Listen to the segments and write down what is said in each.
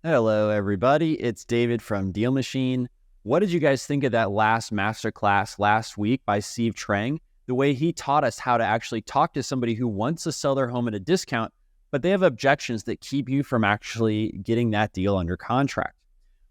Hello, everybody. It's David from DealMachine. What did you guys think of that last masterclass last week by Steve Trang? The way he taught us how to actually talk to somebody who wants to sell their home at a discount, but they have objections that keep you from actually getting that deal under contract.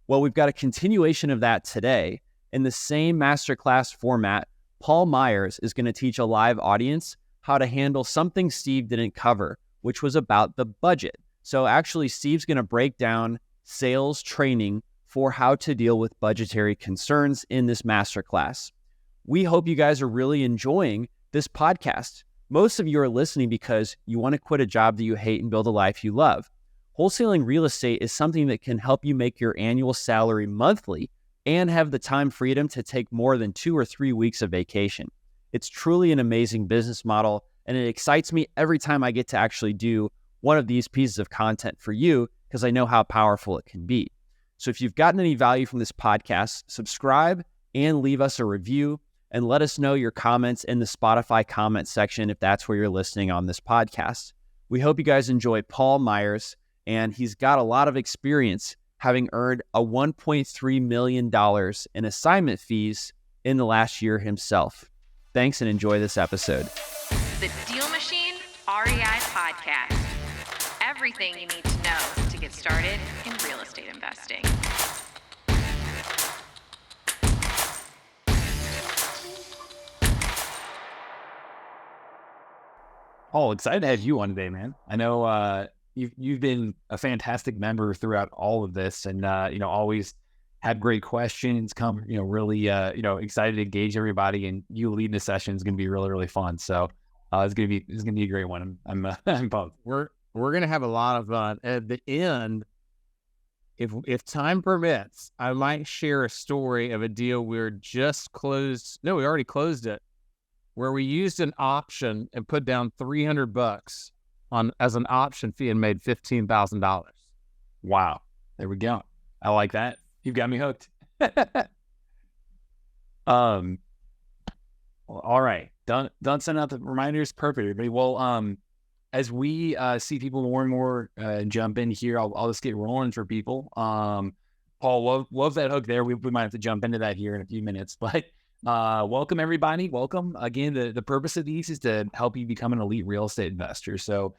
Well, we've got a continuation of that today. In the same masterclass format, Paul Myers is going to teach a live audience how to handle something Steve didn't cover, which was about the budget. So actually, Steve's going to break down sales training for how to deal with budgetary concerns in this masterclass. We hope you guys are really enjoying this podcast. Most of you are listening because you want to quit a job that you hate and build a life you love. Wholesaling real estate is something that can help you make your annual salary monthly and have the time freedom to take more than 2 or 3 weeks of vacation. It's truly an amazing business model, and it excites me every time I get to actually do one of these pieces of content for you because I know how powerful it can be. So if you've gotten any value from this podcast, subscribe and leave us a review and let us know your comments in the Spotify comment section if that's where you're listening on this podcast. We hope you guys enjoy Paul Myers, and he's got a lot of experience having earned a $1.3 million in assignment fees in the last year himself. Thanks and enjoy this episode. The DealMachine REI Podcast. Everything you need to know to get started in real estate investing. Paul, excited to have you on today, man. I know you've been a fantastic member throughout all of this, and always had great questions. Come, really excited to engage everybody, and you leading the session is going to be really, really fun. So it's gonna be a great one. I'm pumped. We're gonna have a lot of fun. At the end, if time permits, I might share a story of a deal we're just closed. No, we already closed it, where we used an option and put down $300 on as an option fee and made $15,000. Wow, there we go. I like that. You've got me hooked. All right, done sending out the reminders. Perfect, everybody. Well, as we see people more and more jump in here, I'll just get rolling for people. Paul, love that hook there. We might have to jump into that here in a few minutes, but welcome everybody. Welcome again. The purpose of these is to help you become an elite real estate investor. So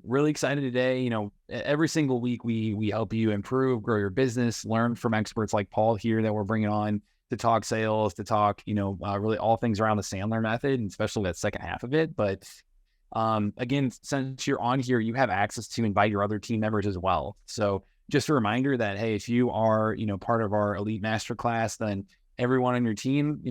really excited today. Every single week we help you improve, grow your business, learn from experts like Paul here that we're bringing on to talk sales, to talk, really all things around the Sandler method, and especially that second half of it. But again, since you're on here, you have access to invite your other team members as well. So just a reminder that, hey, if you are, part of our elite masterclass, then everyone on your team,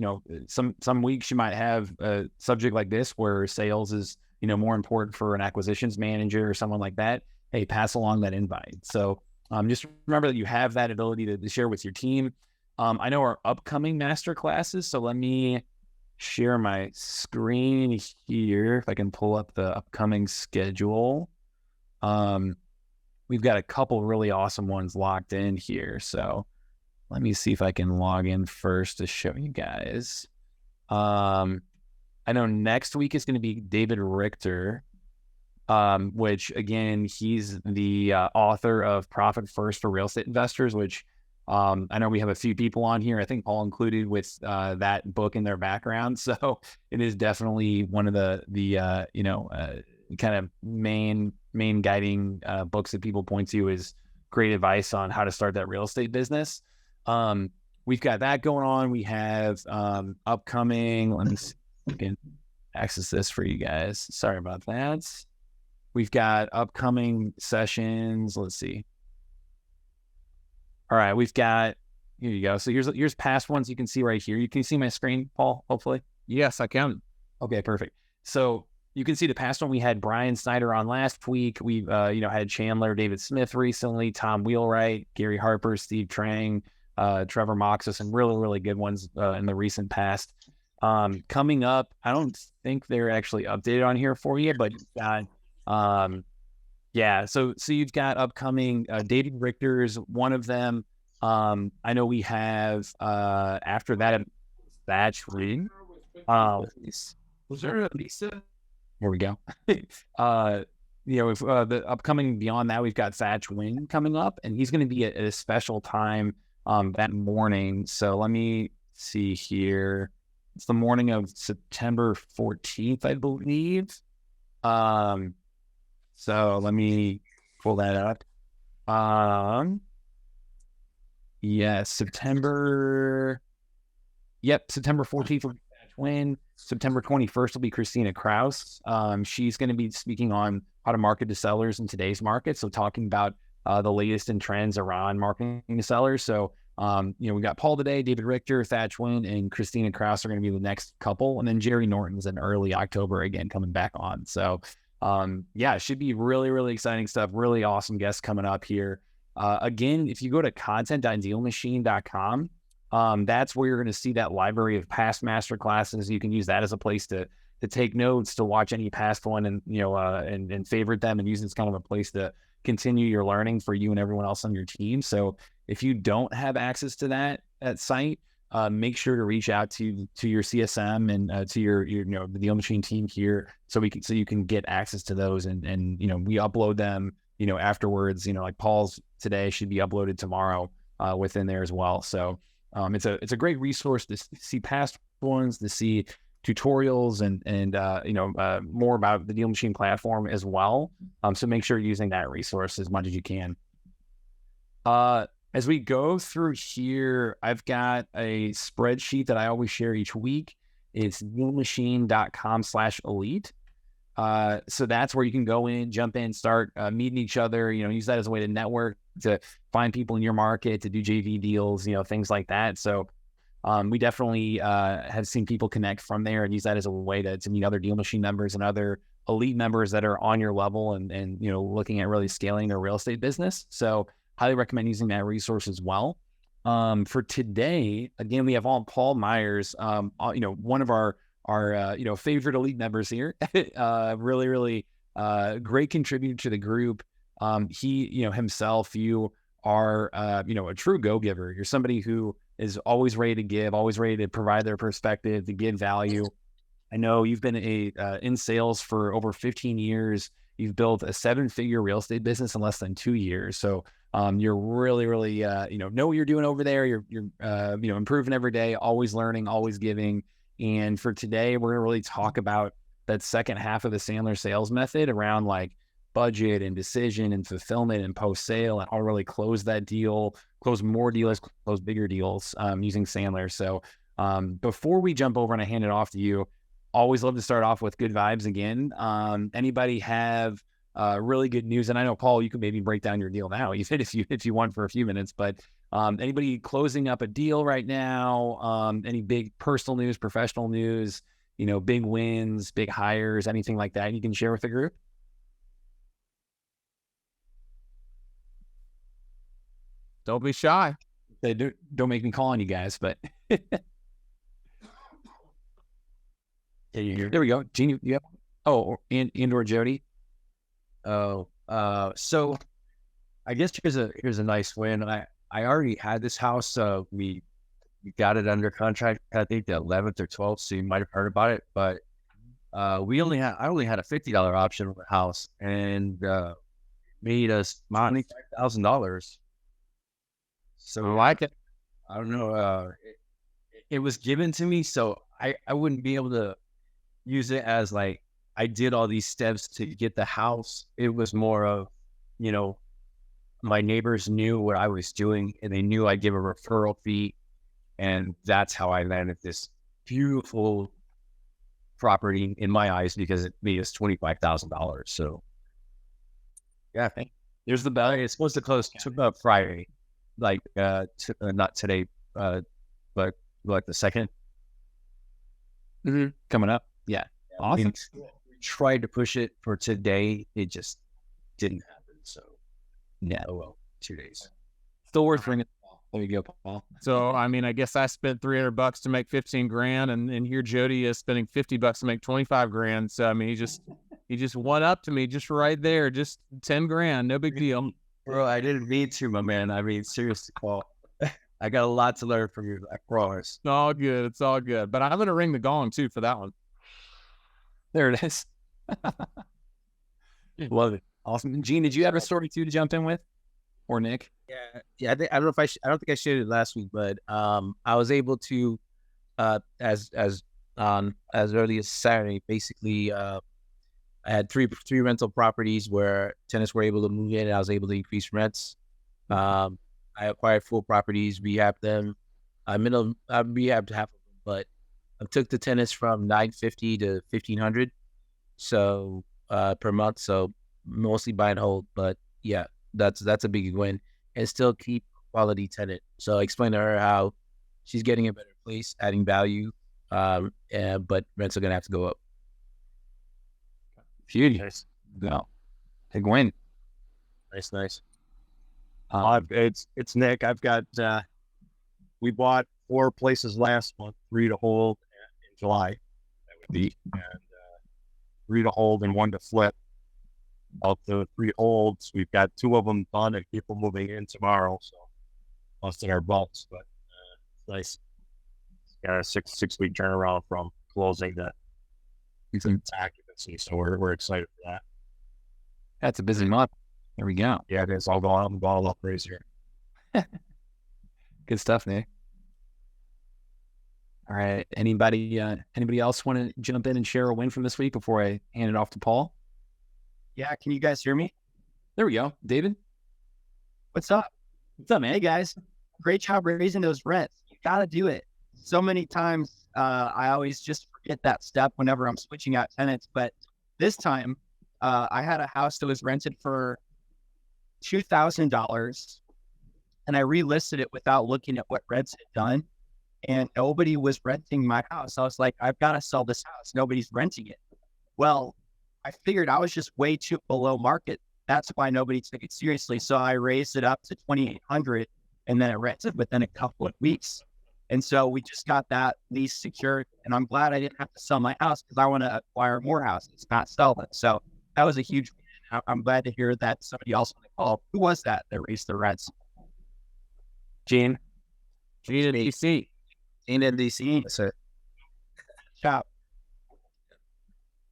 some weeks you might have a subject like this where sales is, more important for an acquisitions manager or someone like that. Hey, pass along that invite. So just remember that you have that ability to share with your team. I know our upcoming master classes, so let me share my screen here if I can pull up the upcoming schedule. We've got a couple really awesome ones locked in here, so let me see if I can log in first to show you guys. I know next week is going to be David Richter, which again, he's the author of Profit First for Real Estate Investors, which I know we have a few people on here, I think Paul included, with that book in their background. So it is definitely one of the kind of main guiding books that people point to as great advice on how to start that real estate business. We've got that going on. We have upcoming, let me see if I can access this for you guys. Sorry about that. We've got upcoming sessions. Let's see. All right, we've got, here you go. So here's past ones you can see right here. You can see my screen, Paul, hopefully? Yes, I can. Okay, perfect. So you can see the past one. We had Brian Snyder on last week. We've, had Chandler, David Smith recently, Tom Wheelwright, Gary Harper, Steve Trang, Trevor Moxis, and really, really good ones in the recent past. Coming up, I don't think they're actually updated on here for you, but you've got, so you've got upcoming David Richter's one of them. I know we have after that actually. Was there a Lisa? Here we go. if the upcoming beyond that, we've got Thatch Wynn coming up, and he's going to be at a special time that morning. So let me see here. It's the morning of September 14th, I believe. So let me pull that up. September 14th will be Thatch Wynn. September 21st will be Christina Kraus. She's going to be speaking on how to market to sellers in today's market. So talking about the latest in trends around marketing to sellers. So, we got Paul today, David Richter, Thatch Wynn, and Christina Kraus are going to be the next couple. And then Jerry Norton's in early October again, coming back on. So, it should be really, really exciting stuff. Really awesome guests coming up here. Again, if you go to content.dealmachine.com, that's where you're going to see that library of past masterclasses. You can use that as a place to take notes, to watch any past one, and and favorite them, and use it as kind of a place to continue your learning for you and everyone else on your team. So if you don't have access to that site, make sure to reach out to your CSM and to your the DealMachine team here, so you can get access to those, and we upload them afterwards. Like Paul's today should be uploaded tomorrow within there as well. So it's a great resource to see past ones, to see tutorials and more about the DealMachine platform as well. So make sure you're using that resource as much as you can. As we go through here, I've got a spreadsheet that I always share each week. It's DealMachine.com/elite. So that's where you can go in, jump in, start meeting each other, use that as a way to network, to find people in your market, to do JV deals, things like that. So we definitely have seen people connect from there and use that as a way to meet other DealMachine members and other elite members that are on your level and looking at really scaling their real estate business. So highly recommend using that resource as well. For today, again, we have on Paul Myers, one of our favorite elite members here. Really, really great contributor to the group. He, himself, you are, a true go-giver. You're somebody who is always ready to give, always ready to provide their perspective, to give value. I know you've been in sales for over 15 years. You've built a 7-figure real estate business in less than 2 years. So you're really, really, know what you're doing over there. You're improving every day, always learning, always giving. And for today, we're going to really talk about that second half of the Sandler sales method around like budget and decision and fulfillment and post-sale, and how to really close that deal, close more deals, close bigger deals using Sandler. So before we jump over and I hand it off to you, always love to start off with good vibes again. Anybody have really good news? And I know, Paul, you can maybe break down your deal now, even if you want for a few minutes, but anybody closing up a deal right now? Any big personal news, professional news, big wins, big hires, anything like that you can share with the group? Don't be shy. They don't make me call on you guys, but there we go. Gene, you have? Oh, and or Jody. So I guess here's a nice win. I already had this house. We got it under contract, I think the 11th or 12th. So you might have heard about it, but I only had a $50 option on the house, and made us $25,000. So I like it. I don't know. It was given to me, so I wouldn't be able to use it as like I did all these steps to get the house. It was more of, my neighbors knew what I was doing, and they knew I'd give a referral fee, and that's how I landed this beautiful property in my eyes, because it made us $25,000. So yeah, There's the bell. it's supposed to close Friday, like not today, but like the second. Coming up. Yeah. Awesome. We tried to push it for today. It just didn't happen. So Yeah. oh well, 2 days. Still worth ringing. There you go, Paul. So, I mean, I guess I spent $300 to make 15 grand, and here Jody is spending $50 to make 25 grand. So, I mean, he just won up to me just right there, just 10 grand, no big deal. Bro, I didn't mean to, my man. I mean, seriously, Paul. I got a lot to learn from you, I promise. It's all good. It's all good. But I'm going to ring the gong too for that one. There it is. Love it. Awesome. Gene, did you have a story too to jump in with, or Nick? Yeah. I don't know if I don't think I shared it last week, but I was able to as early as Saturday, basically, I had three rental properties where tenants were able to move in, and I was able to increase rents. I acquired 4 properties, rehabbed them. I rehabbed half of them, but I took the tenants from $950 to $1,500, so per month. So mostly buy and hold, but yeah, that's a big win, and still keep quality tenant. So I explained to her how she's getting a better place, adding value, but rents are gonna have to go up. Beauty. Nice. No. Big win. Nice. It's Nick. I've got we bought 4 places last month, 3 to hold in July. That would be, and 3 to hold and 1 to flip. Of the 3 holds, we've got 2 of them done and people moving in tomorrow, so busting our butts, but it's nice. It's got a 6 week turnaround from closing to occupancy, so we're excited for that. That's a busy month. There we go. Yeah, it is all going out and ball up crazier. Good stuff, Nick. All right. Anybody else want to jump in and share a win from this week before I hand it off to Paul? Yeah, can you guys hear me? There we go. David? What's up? What's up, man? Hey, guys. Great job raising those rents. You got to do it. So many times, I always just forget that step whenever I'm switching out tenants. But this time, I had a house that was rented for $2,000, and I relisted it without looking at what rents had done, and nobody was renting my house. I was like, I've got to sell this house. Nobody's renting it. Well, I figured I was just way too below market. That's why nobody took it seriously. So I raised it up to $2,800, and then it rented within a couple of weeks. And so we just got that lease secured, and I'm glad I didn't have to sell my house because I want to acquire more houses, not sell them. So that was a huge win. I'm glad to hear that somebody else on the call. Who was that raised the rents? Gene Gene in DC. Gene in DC. Yes, sir. Chop.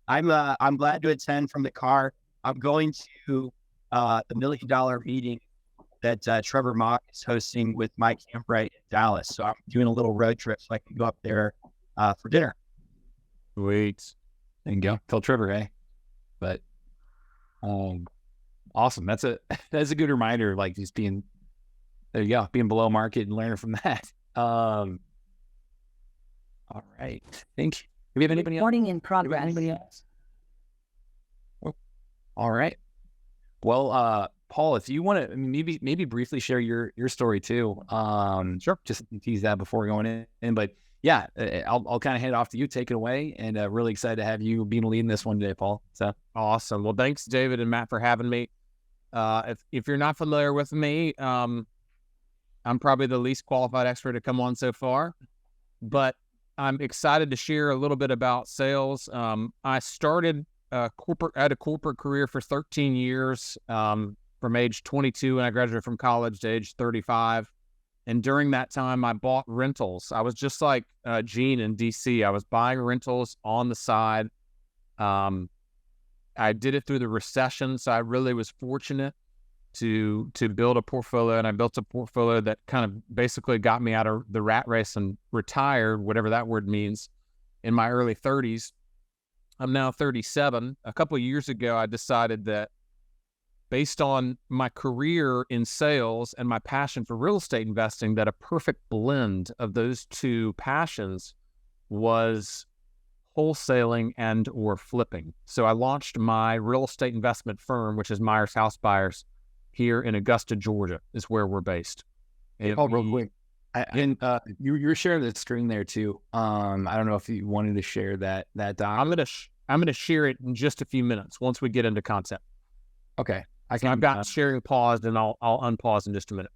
I'm glad to attend from the car. I'm going to the $1 million meeting that Trevor Mock is hosting with Mike Cambright in Dallas. So I'm doing a little road trip so I can go up there for dinner. Sweet. There you go. Tell Trevor, hey. But awesome. That's a good reminder of like just being being below market and learning from that. All right. Thank you. Do we have anybody else? Recording in progress. Anybody else? All right. Well, Paul, if you want to maybe briefly share your story too. Sure. Just tease that before going in. But yeah, I'll kind of hand it off to you. Take it away, and really excited to have you being leading this one today, Paul. So Awesome. Well, thanks, David and Matt, for having me. If you're not familiar with me, I'm probably the least qualified expert to come on so far, but I'm excited to share a little bit about sales. I started a corporate career for 13 years, from age 22 when I graduated from college to age 35. And during that time, I bought rentals. I was just like Gene in DC. I was buying rentals on the side. I did it through the recession, so I really was fortunate to build a portfolio, and I built a portfolio that kind of basically got me out of the rat race and retired, whatever that word means, in my early 30s. I'm now 37. A couple of years ago, I decided that based on my career in sales and my passion for real estate investing, that a perfect blend of those two passions was wholesaling and or flipping. So I launched my real estate investment firm, which is Myers House Buyers, here in Augusta, Georgia, is where we're based. Real quick. You were sharing the screen there too. I don't know if you wanted to share that doc. I'm gonna share it in just a few minutes once we get into content. Okay. I've got sharing paused, and I'll unpause in just a minute.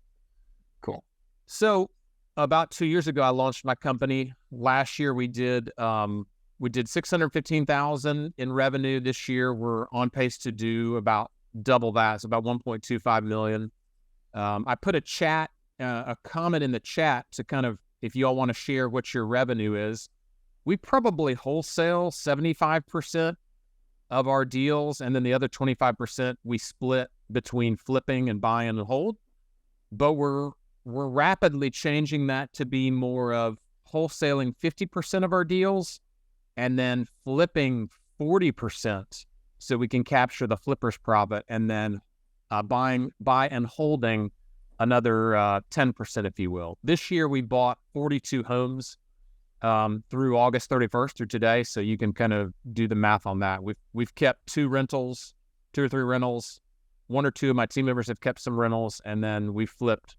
Cool. So about 2 years ago, I launched my company. Last year we did $615,000 in revenue. This year we're on pace to do about double that. It's about $1.25 million. I put a comment in the chat to kind of, if you all want to share what your revenue is. We probably wholesale 75%, of our deals, and then the other 25% we split between flipping and buy and hold. But we're rapidly changing that to be more of wholesaling 50% of our deals and then flipping 40% so we can capture the flipper's profit, and then buy and holding another 10%, if you will. This year we bought 42 homes through August 31st through today, so you can kind of do the math on that. We've kept 2 or 3 rentals. 1 or 2 of my team members have kept some rentals, and then we flipped,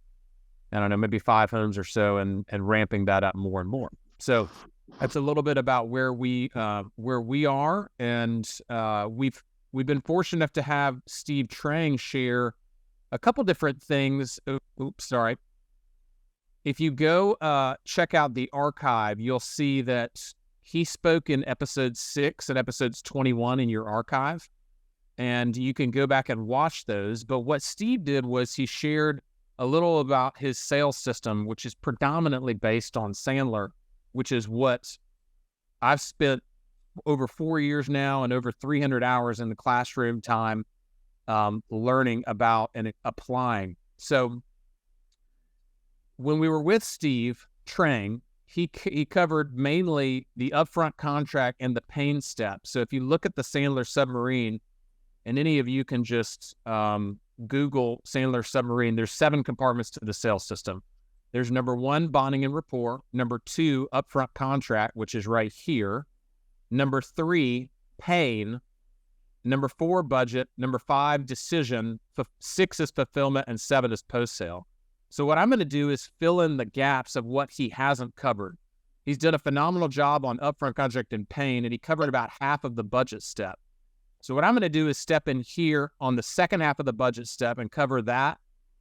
I don't know, maybe 5 homes or so, and ramping that up more and more. So that's a little bit about where we are, and we've been fortunate enough to have Steve Trang share a couple different things. If you go check out the archive, you'll see that he spoke in episode 6 and episodes 21 in your archive, and you can go back and watch those. But what Steve did was he shared a little about his sales system, which is predominantly based on Sandler, which is what I've spent over 4 years now and over 300 hours in the classroom time learning about and applying. So when we were with Steve Trang, he covered mainly the upfront contract and the pain step. So if you look at the Sandler submarine, and any of you can just Google Sandler submarine, there's 7 compartments to the sales system. There's number 1, bonding and rapport. Number 2, upfront contract, which is right here. Number 3, pain. Number 4, budget. Number 5, decision. 6 is fulfillment, and 7 is post-sale. So what I'm going to do is fill in the gaps of what he hasn't covered. He's done a phenomenal job on upfront contract and pain, and he covered about half of the budget step. So what I'm going to do is step in here on the second half of the budget step and cover that,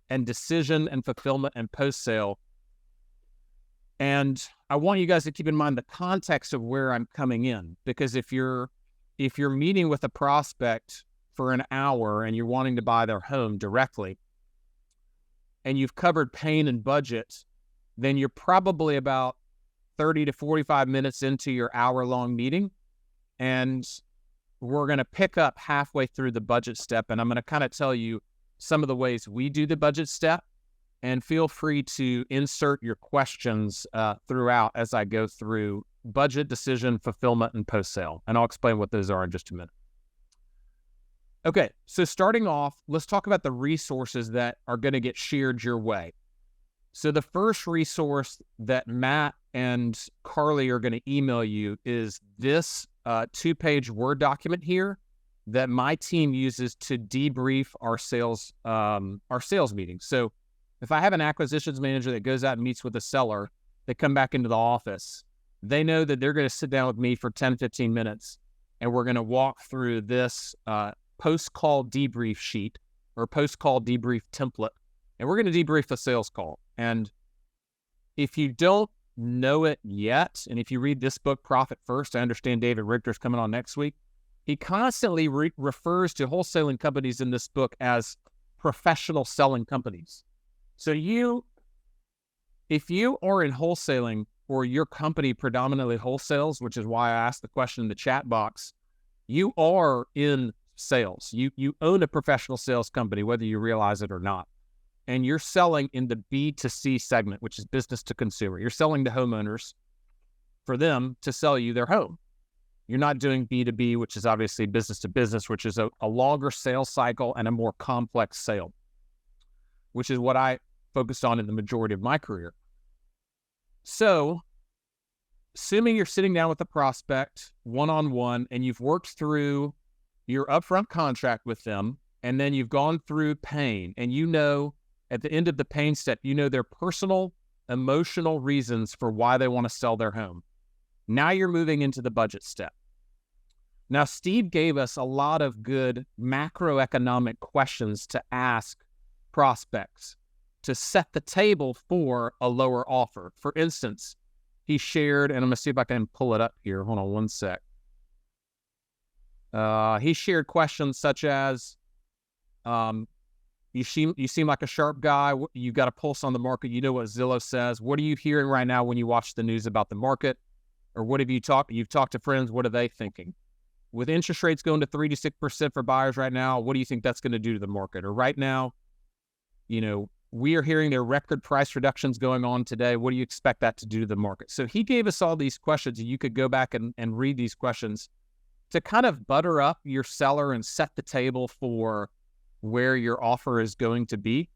and decision and fulfillment and post-sale. And I want you guys to keep in mind the context of where I'm coming in, because if you're meeting with a prospect for an hour and you're wanting to buy their home directly, and you've covered pain and budget, then you're probably about 30 to 45 minutes into your hour-long meeting, and we're going to pick up halfway through the budget step, and I'm going to kind of tell you some of the ways we do the budget step, and feel free to insert your questions throughout as I go through budget, decision, fulfillment, and post-sale, and I'll explain what those are in just a minute. Okay, so starting off, let's talk about the resources that are going to get shared your way. So the first resource that Matt and Carly are going to email you is this 2-page Word document here that my team uses to debrief our sales meetings. So if I have an acquisitions manager that goes out and meets with a seller, they come back into the office, they know that they're going to sit down with me for 10, 15 minutes, and we're going to walk through this post-call debrief sheet or post-call debrief template, and we're going to debrief the sales call. And if you don't know it yet, and if you read this book, Profit First, I understand David Richter's coming on next week, he constantly refers to wholesaling companies in this book as professional selling companies. So if you are in wholesaling, or your company predominantly wholesales, which is why I asked the question in the chat box, you are in sales. You own a professional sales company, whether you realize it or not. And you're selling in the B2C segment, which is business to consumer. You're selling to homeowners for them to sell you their home. You're not doing B2B, which is obviously business to business, which is a longer sales cycle and a more complex sale, which is what I focused on in the majority of my career. So, assuming you're sitting down with a prospect one-on-one and you've worked through your upfront contract with them, and then you've gone through pain, and you know at the end of the pain step, you know their personal, emotional reasons for why they want to sell their home. Now you're moving into the budget step. Now, Steve gave us a lot of good macroeconomic questions to ask prospects to set the table for a lower offer. For instance, he shared, and I'm going to see if I can pull it up here. Hold on one sec. He shared questions such as, you seem like a sharp guy. You got a pulse on the market. You know what Zillow says. What are you hearing right now when you watch the news about the market? Or what have you've talked to friends? What are they thinking? with interest rates going to 3 to 6% for buyers right now, what do you think that's going to do to the market? Or right now, we are hearing there are record price reductions going on today. What do you expect that to do to the market? So he gave us all these questions, and you could go back and read these questions to kind of butter up your seller and set the table for where your offer is going to be.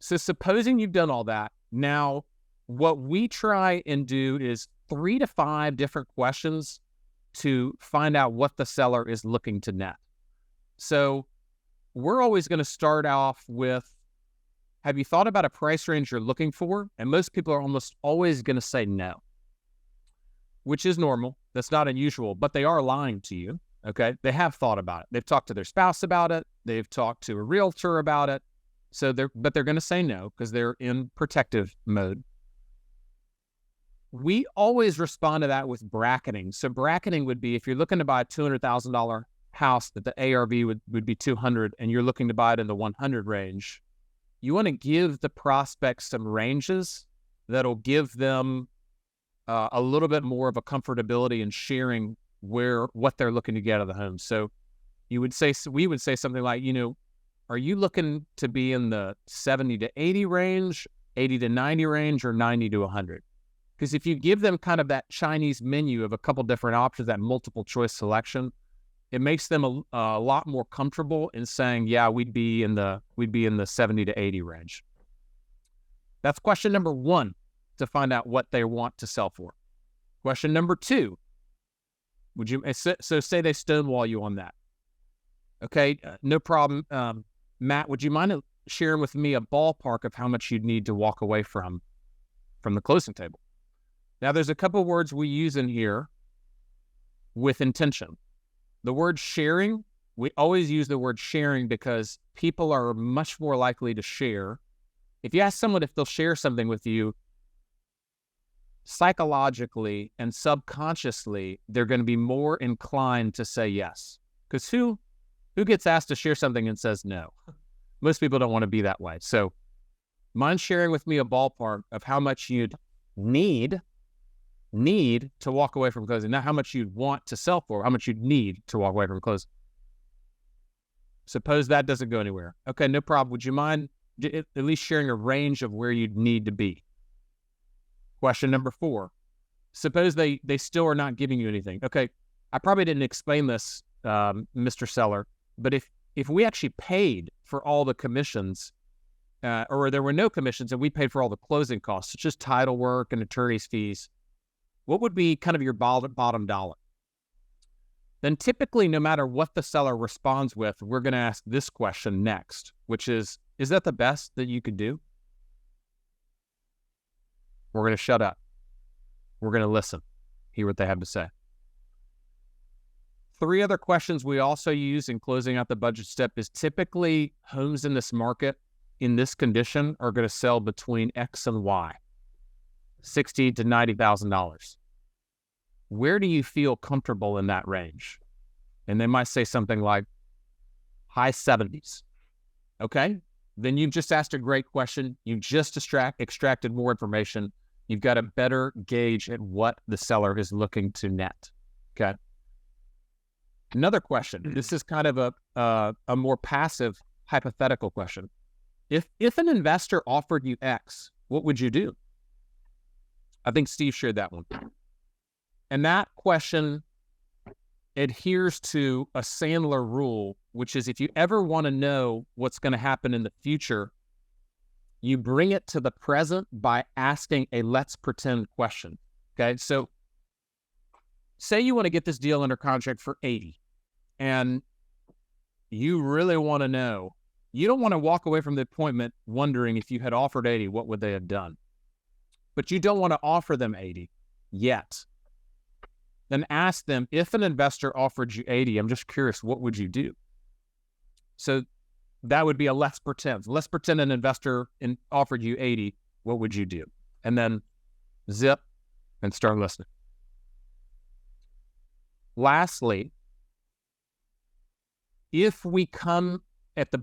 So supposing you've done all that, now what we try and do is 3 to 5 different questions to find out what the seller is looking to net. So we're always going to start off with, have you thought about a price range you're looking for? And most people are almost always going to say no, which is normal. That's not unusual, but they are lying to you, okay? They have thought about it. They've talked to their spouse about it. They've talked to a realtor about it. So they're going to say no because they're in protective mode. We always respond to that with bracketing. So bracketing would be if you're looking to buy a $200,000 house that the ARV would be 200 and you're looking to buy it in the 100 range, you want to give the prospect some ranges that'll give them a little bit more of a comfortability in sharing what they're looking to get out of the home. So we would say something like, are you looking to be in the 70 to 80 range, 80 to 90 range, or 90 to 100? Because if you give them kind of that Chinese menu of a couple different options, that multiple choice selection, it makes them a lot more comfortable in saying, yeah, we'd be in the 70 to 80 range. That's question number 1, to find out what they want to sell for. Question number 2, so say they stonewall you on that. Okay, no problem. Matt, would you mind sharing with me a ballpark of how much you'd need to walk away from the closing table? Now, there's a couple words we use in here with intention. The word sharing, we always use the word sharing because people are much more likely to share. If you ask someone if they'll share something with you, psychologically and subconsciously, they're going to be more inclined to say yes. Because who gets asked to share something and says no? Most people don't want to be that way. So mind sharing with me a ballpark of how much you'd need to walk away from closing, not how much you'd want to sell for, how much you'd need to walk away from closing. Suppose that doesn't go anywhere. Okay, no problem. Would you mind at least sharing a range of where you'd need to be? Question number 4. Suppose they still are not giving you anything. Okay, I probably didn't explain this, Mr. Seller, but if we actually paid for all the commissions, or there were no commissions and we paid for all the closing costs, such as title work and attorney's fees, what would be kind of your bottom dollar? Then typically, no matter what the seller responds with, we're going to ask this question next, which is that the best that you could do? We're going to shut up. We're going to listen, hear what they have to say. 3 other questions we also use in closing out the budget step is typically homes in this market, in this condition, are going to sell between X and Y, $60,000 to $90,000. Where do you feel comfortable in that range? And they might say something like high 70s. Okay, then you've just asked a great question. You've just extracted more information. You've got a better gauge at what the seller is looking to net. Okay. Another question. This is kind of a more passive hypothetical question. If an investor offered you X, what would you do? I think Steve shared that one. And that question adheres to a Sandler rule, which is if you ever want to know what's going to happen in the future, you bring it to the present by asking a let's pretend question. Okay, so say you want to get this deal under contract for 80, and you really want to know. You don't want to walk away from the appointment wondering if you had offered 80, what would they have done? But you don't want to offer them 80 yet. Then ask them, if an investor offered you 80, I'm just curious, what would you do? So that would be a let's pretend. Let's pretend an investor offered you 80, what would you do? And then zip and start listening. Lastly, if we come at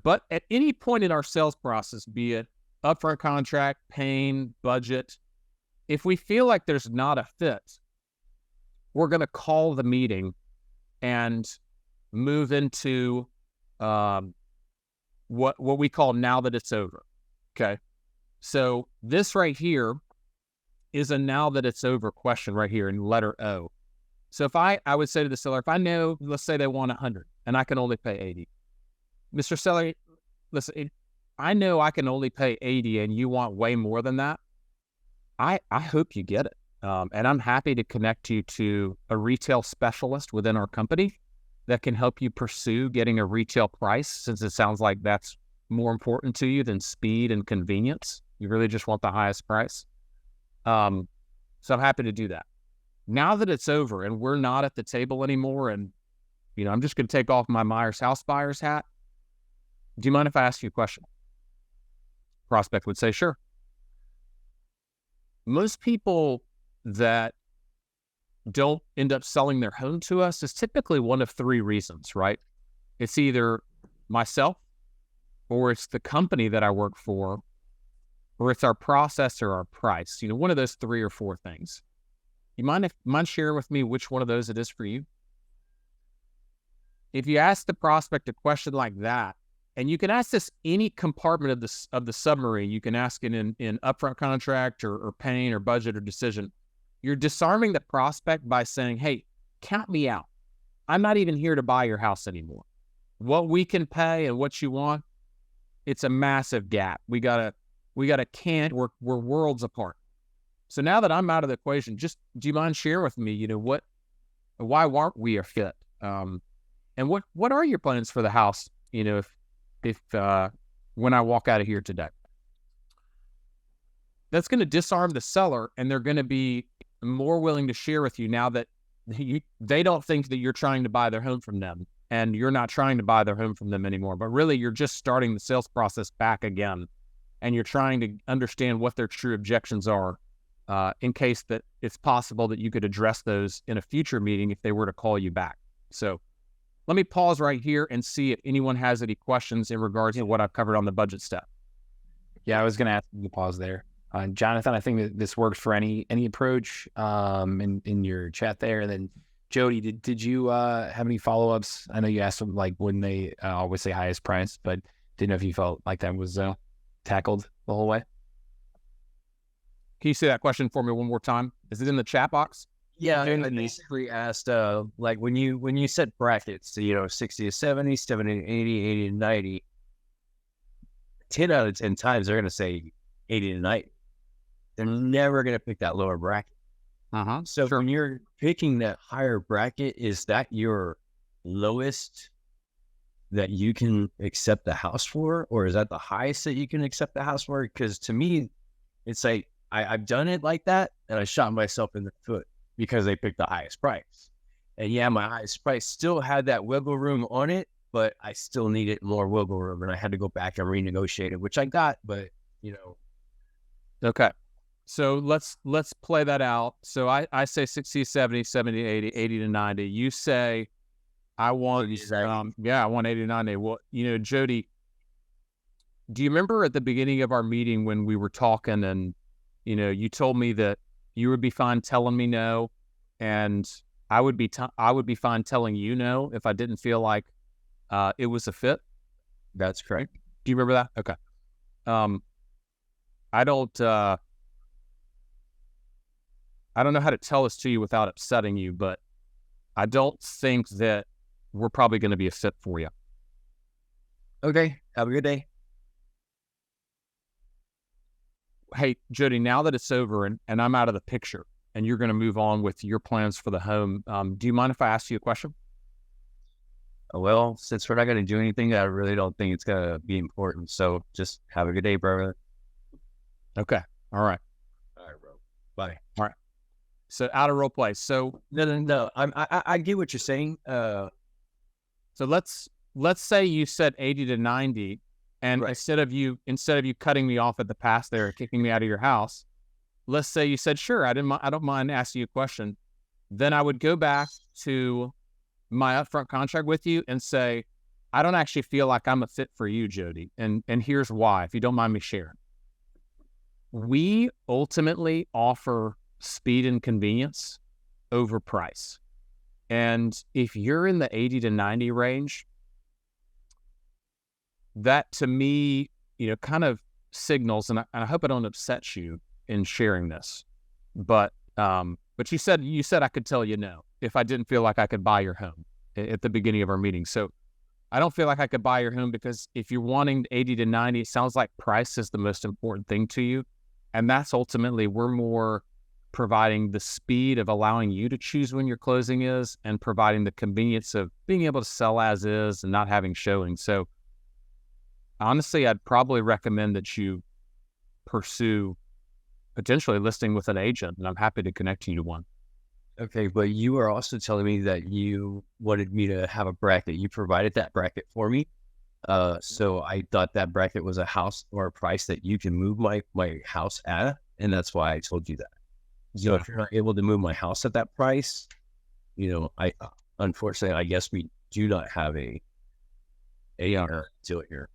any point in our sales process, be it upfront contract, pain, budget, if we feel like there's not a fit, we're going to call the meeting and move into what we call now that it's over. Okay. So this right here is a now that it's over question right here in letter O. So if I would say to the seller, if I know, let's say they want 100 and I can only pay 80. Mr. Seller, listen, I know I can only pay 80 and you want way more than that. I hope you get it. And I'm happy to connect you to a retail specialist within our company that can help you pursue getting a retail price, since it sounds like that's more important to you than speed and convenience. You really just want the highest price. So I'm happy to do that. Now that it's over and we're not at the table anymore, and I'm just going to take off my Myers House Buyers hat. Do you mind if I ask you a question? Prospect would say, sure. Most people that don't end up selling their home to us is typically one of three reasons, right? It's either myself, or it's the company that I work for, or it's our process or our price. One of those three or four things. You mind sharing with me which one of those it is for you? If you ask the prospect a question like that, and you can ask this any compartment of the submarine, you can ask it in upfront contract or pain or budget or decision. You're disarming the prospect by saying, hey, count me out. I'm not even here to buy your house anymore. What we can pay and what you want, it's a massive gap. We gotta can't, we're worlds apart. So now that I'm out of the equation, just do you mind sharing with me, why aren't we a fit? And what are your plans for the house? If when I walk out of here today, that's going to disarm the seller, and they're going to be more willing to share with you now that they don't think that you're trying to buy their home from them, and you're not trying to buy their home from them anymore, but really you're just starting the sales process back again, and you're trying to understand what their true objections are, in case that it's possible that you could address those in a future meeting if they were to call you back. So let me pause right here and see if anyone has any questions in regards to what I've covered on the budget step. Yeah, I was going to ask you to pause there. Jonathan, I think that this works for any approach in your chat there. And then Jody, did you have any follow-ups? I know you asked them like when they always say highest price, but didn't know if you felt like that was tackled the whole way. Can you say that question for me one more time? Is it in the chat box? Yeah, I basically asked, like when you set brackets, 60 to 70, 70 to 80, 80 to 90, 10 out of 10 times they're going to say 80 to 90. They're never going to pick that lower bracket. So when you're picking that higher bracket, is that your lowest that you can accept the house for? Or is that the highest that you can accept the house for? Because to me, it's like, I've done it like that, and I shot myself in the foot because they picked the highest price. And yeah, my highest price still had that wiggle room on it, but I still needed more wiggle room, and I had to go back and renegotiate it, which I got, but Okay. So let's play that out. So I say 60, 70, 70, 80, 80 to 90. You say, I want 80 to 90. Well, Jody, do you remember at the beginning of our meeting when we were talking and, you told me that you would be fine telling me no, and I would be fine telling you no if I didn't feel like it was a fit? That's correct. Do you remember that? Okay. I don't know how to tell this to you without upsetting you, but I don't think that we're probably going to be a fit for you. Okay. Have a good day. Hey, Jody, now that it's over and I'm out of the picture and you're going to move on with your plans for the home, do you mind if I ask you a question? Well, since we're not going to do anything, I really don't think it's going to be important. So just have a good day, brother. Okay. All right. All right, bro. Bye. All right. So out of role play. So no. I get what you're saying. So let's say you said 80 to 90. And right. instead of you cutting me off at the pass there, kicking me out of your house, let's say you said, sure, I don't mind asking you a question. Then I would go back to my upfront contract with you and say, I don't actually feel like I'm a fit for you, Jody. And here's why, if you don't mind me sharing. We ultimately offer speed and convenience over price. And if you're in the 80 to 90 range, that to me, kind of signals, and I hope I don't upset you in sharing this, but you said I could tell you no if I didn't feel like I could buy your home at the beginning of our meeting. So I don't feel like I could buy your home, because if you're wanting 80 to 90, it sounds like price is the most important thing to you. And that's ultimately, we're more providing the speed of allowing you to choose when your closing is, and providing the convenience of being able to sell as is and not having showings. So honestly, I'd probably recommend that you pursue potentially listing with an agent, and I'm happy to connect you to one. Okay, but you are also telling me that you wanted me to have a bracket. You provided that bracket for me. So I thought that bracket was a house or a price that you can move my house at, and that's why I told you that. So if you're not able to move my house at that price, I unfortunately, I guess we do not have a deal here.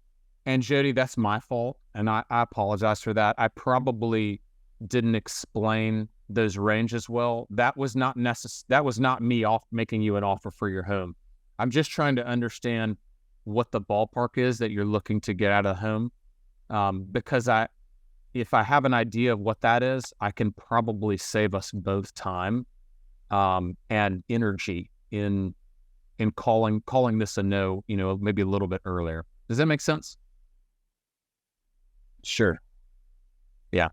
And Jody, that's my fault, and I apologize for that. I probably didn't explain those ranges well. That was not that was not me making you an offer for your home. I'm just trying to understand what the ballpark is that you're looking to get out of the home, because if I have an idea of what that is, I can probably save us both time and energy in calling this a no, maybe a little bit earlier. Does that make sense? Sure. Yeah.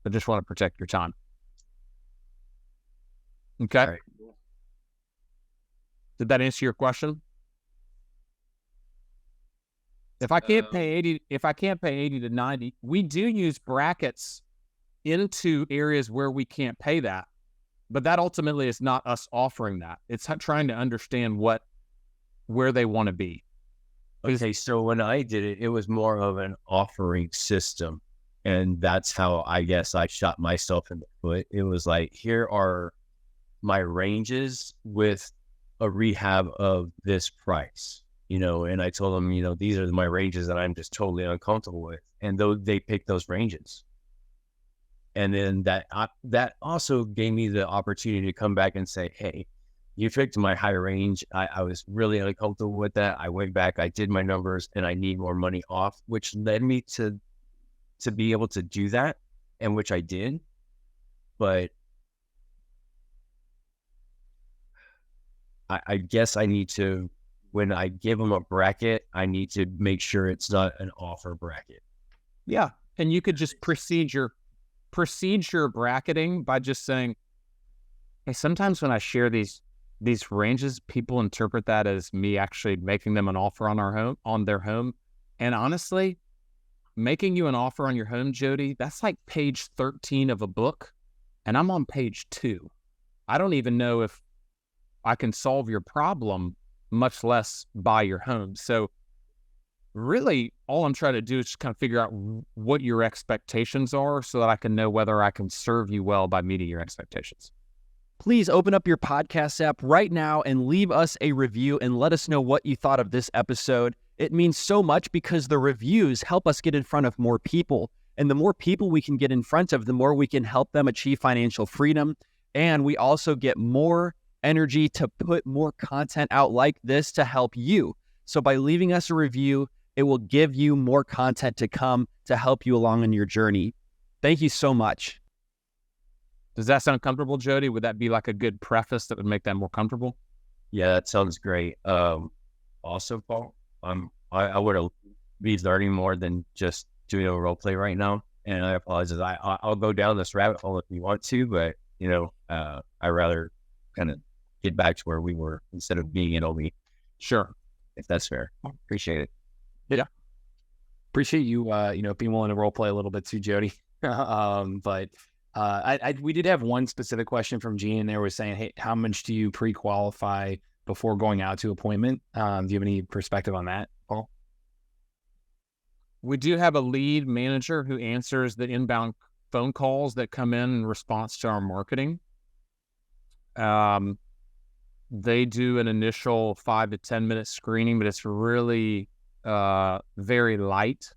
I just want to protect your time. Okay. All right. Did that answer your question? If I can't pay 80 to 90, we do use brackets into areas where we can't pay that. But that ultimately is not us offering that. It's trying to understand where they want to be. Okay, so when I did it, it was more of an offering system. And that's how I guess I shot myself in the foot. It was like, here are my ranges with a rehab of this price, and I told them, these are my ranges that I'm just totally uncomfortable with. And they picked those ranges. And then that also gave me the opportunity to come back and say, hey, you picked my high range. I was really uncomfortable with that. I went back, I did my numbers, and I need more money off, which led me to be able to do that, and which I did. But I guess I need to, when I give them a bracket, I need to make sure it's not an offer bracket. Yeah. And you could just proceed your bracketing by just saying, hey, sometimes when I share these ranges, people interpret that as me actually making them an offer on their home. And honestly, making you an offer on your home, Jody, that's like page 13 of a book, and I'm on page 2. I don't even know if I can solve your problem, much less buy your home. So really, all I'm trying to do is just kind of figure out what your expectations are so that I can know whether I can serve you well by meeting your expectations. Please open up your podcast app right now and leave us a review and let us know what you thought of this episode. It means so much because the reviews help us get in front of more people. And the more people we can get in front of, the more we can help them achieve financial freedom. And we also get more energy to put more content out like this to help you. So by leaving us a review, it will give you more content to come to help you along on your journey. Thank you so much. Does that sound comfortable, Jody? Would that be like a good preface that would make that more comfortable? Yeah, that sounds great. Also, Paul, I would be learning more than just doing a role play right now, and I apologize. I'll go down this rabbit hole if you want to, but I rather kind of get back to where we were instead of being in OB. Sure, if that's fair. Appreciate it. Yeah, appreciate you. Being willing to role play a little bit too, Jody. We did have one specific question from Gene there was saying, hey, how much do you pre-qualify before going out to appointment? Do you have any perspective on that, Paul? We do have a lead manager who answers the inbound phone calls that come in response to our marketing. They do an initial 5 to 10 minute screening, but it's really very light.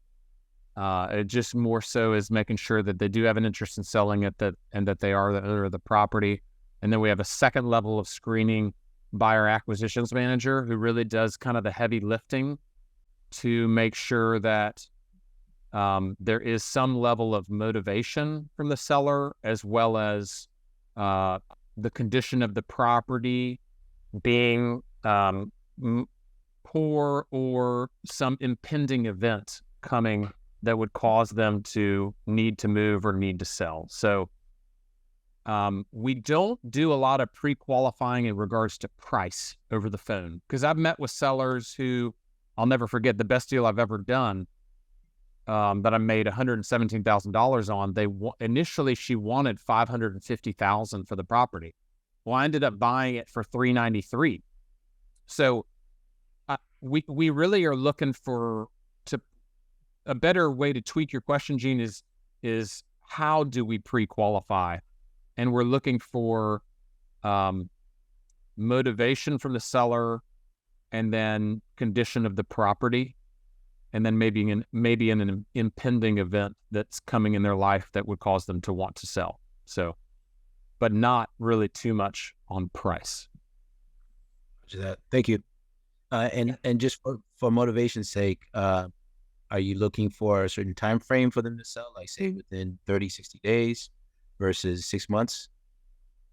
It just more so is making sure that they do have an interest in selling it, and that they are the owner of the property. And then we have a second level of screening buyer acquisitions manager who really does kind of the heavy lifting to make sure that there is some level of motivation from the seller, as well as the condition of the property being poor or some impending event coming that would cause them to need to move or need to sell. So we don't do a lot of pre-qualifying in regards to price over the phone, because I've met with sellers who, I'll never forget the best deal I've ever done, that I made $117,000 on. Initially she wanted $550,000 for the property. Well, I ended up buying it for $393,000. So we really are looking for a better way to tweak your question, Gene, is how do we pre-qualify? And we're looking for motivation from the seller, and then condition of the property, and then maybe in an impending event that's coming in their life that would cause them to want to sell. So, but not really too much on price. Thank you. And just for motivation's sake, are you looking for a certain time frame for them to sell, like say within 30, 60 days versus 6 months?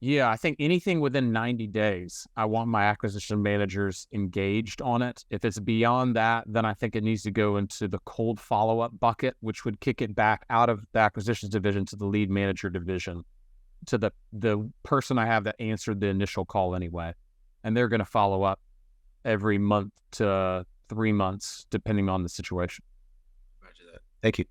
Yeah, I think anything within 90 days, I want my acquisition managers engaged on it. If it's beyond that, then I think it needs to go into the cold follow-up bucket, which would kick it back out of the acquisitions division to the lead manager division, to the person I have that answered the initial call anyway. And they're going to follow up every month to 3 months, depending on the situation. Roger that. Thank you.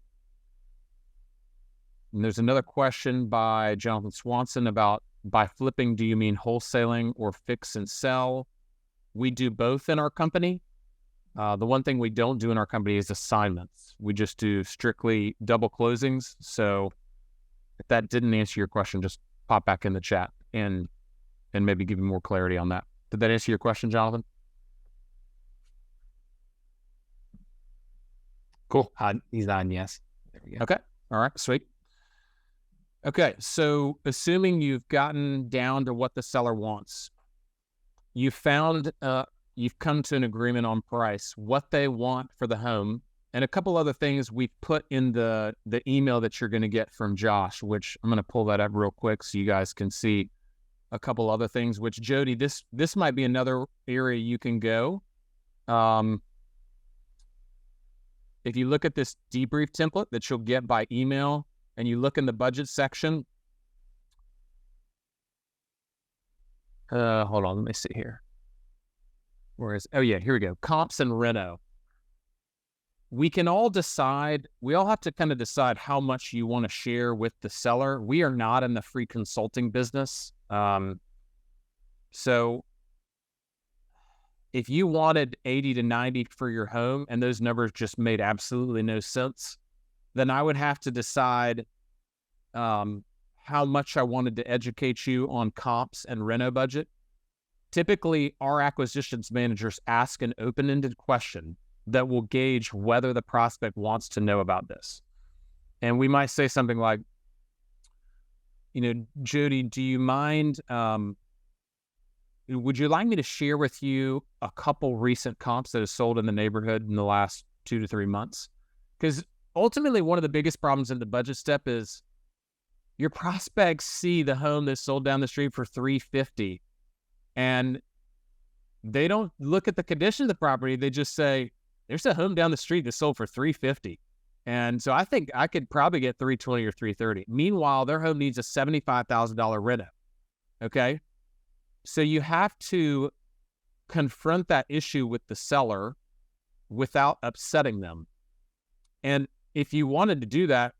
And there's another question by Jonathan Swanson about, by flipping, do you mean wholesaling or fix and sell? We do both in our company. The one thing we don't do in our company is assignments. We just do strictly double closings. So if that didn't answer your question, just pop back in the chat and maybe give you more clarity on that. Did that answer your question, Jonathan? Cool. He's on yes. There we go. Okay. All right. Sweet. Okay. So assuming you've gotten down to what the seller wants, you've come to an agreement on price, what they want for the home, and a couple other things we put in the email that you're going to get from Josh, which I'm going to pull that up real quick so you guys can see a couple other things, which Jody, this might be another area you can go. If you look at this debrief template that you'll get by email, and you look in the budget section, hold on, let me see here. Oh yeah, here we go. Comps and reno. We all have to kind of decide how much you want to share with the seller. We are not in the free consulting business. So if you wanted 80 to 90 for your home and those numbers just made absolutely no sense, then I would have to decide how much I wanted to educate you on comps and reno budget. Typically, our acquisitions managers ask an open-ended question that will gauge whether the prospect wants to know about this. And we might say something like, Jody, do you mind, would you like me to share with you a couple recent comps that have sold in the neighborhood in the last 2 to 3 months? Because ultimately, one of the biggest problems in the budget step is your prospects see the home that's sold down the street for $350, and they don't look at the condition of the property. They just say, there's a home down the street that sold for $350. And so I think I could probably get $320 or $330. Meanwhile, their home needs a $75,000 reno. Okay. So you have to confront that issue with the seller without upsetting them. And if you wanted to do that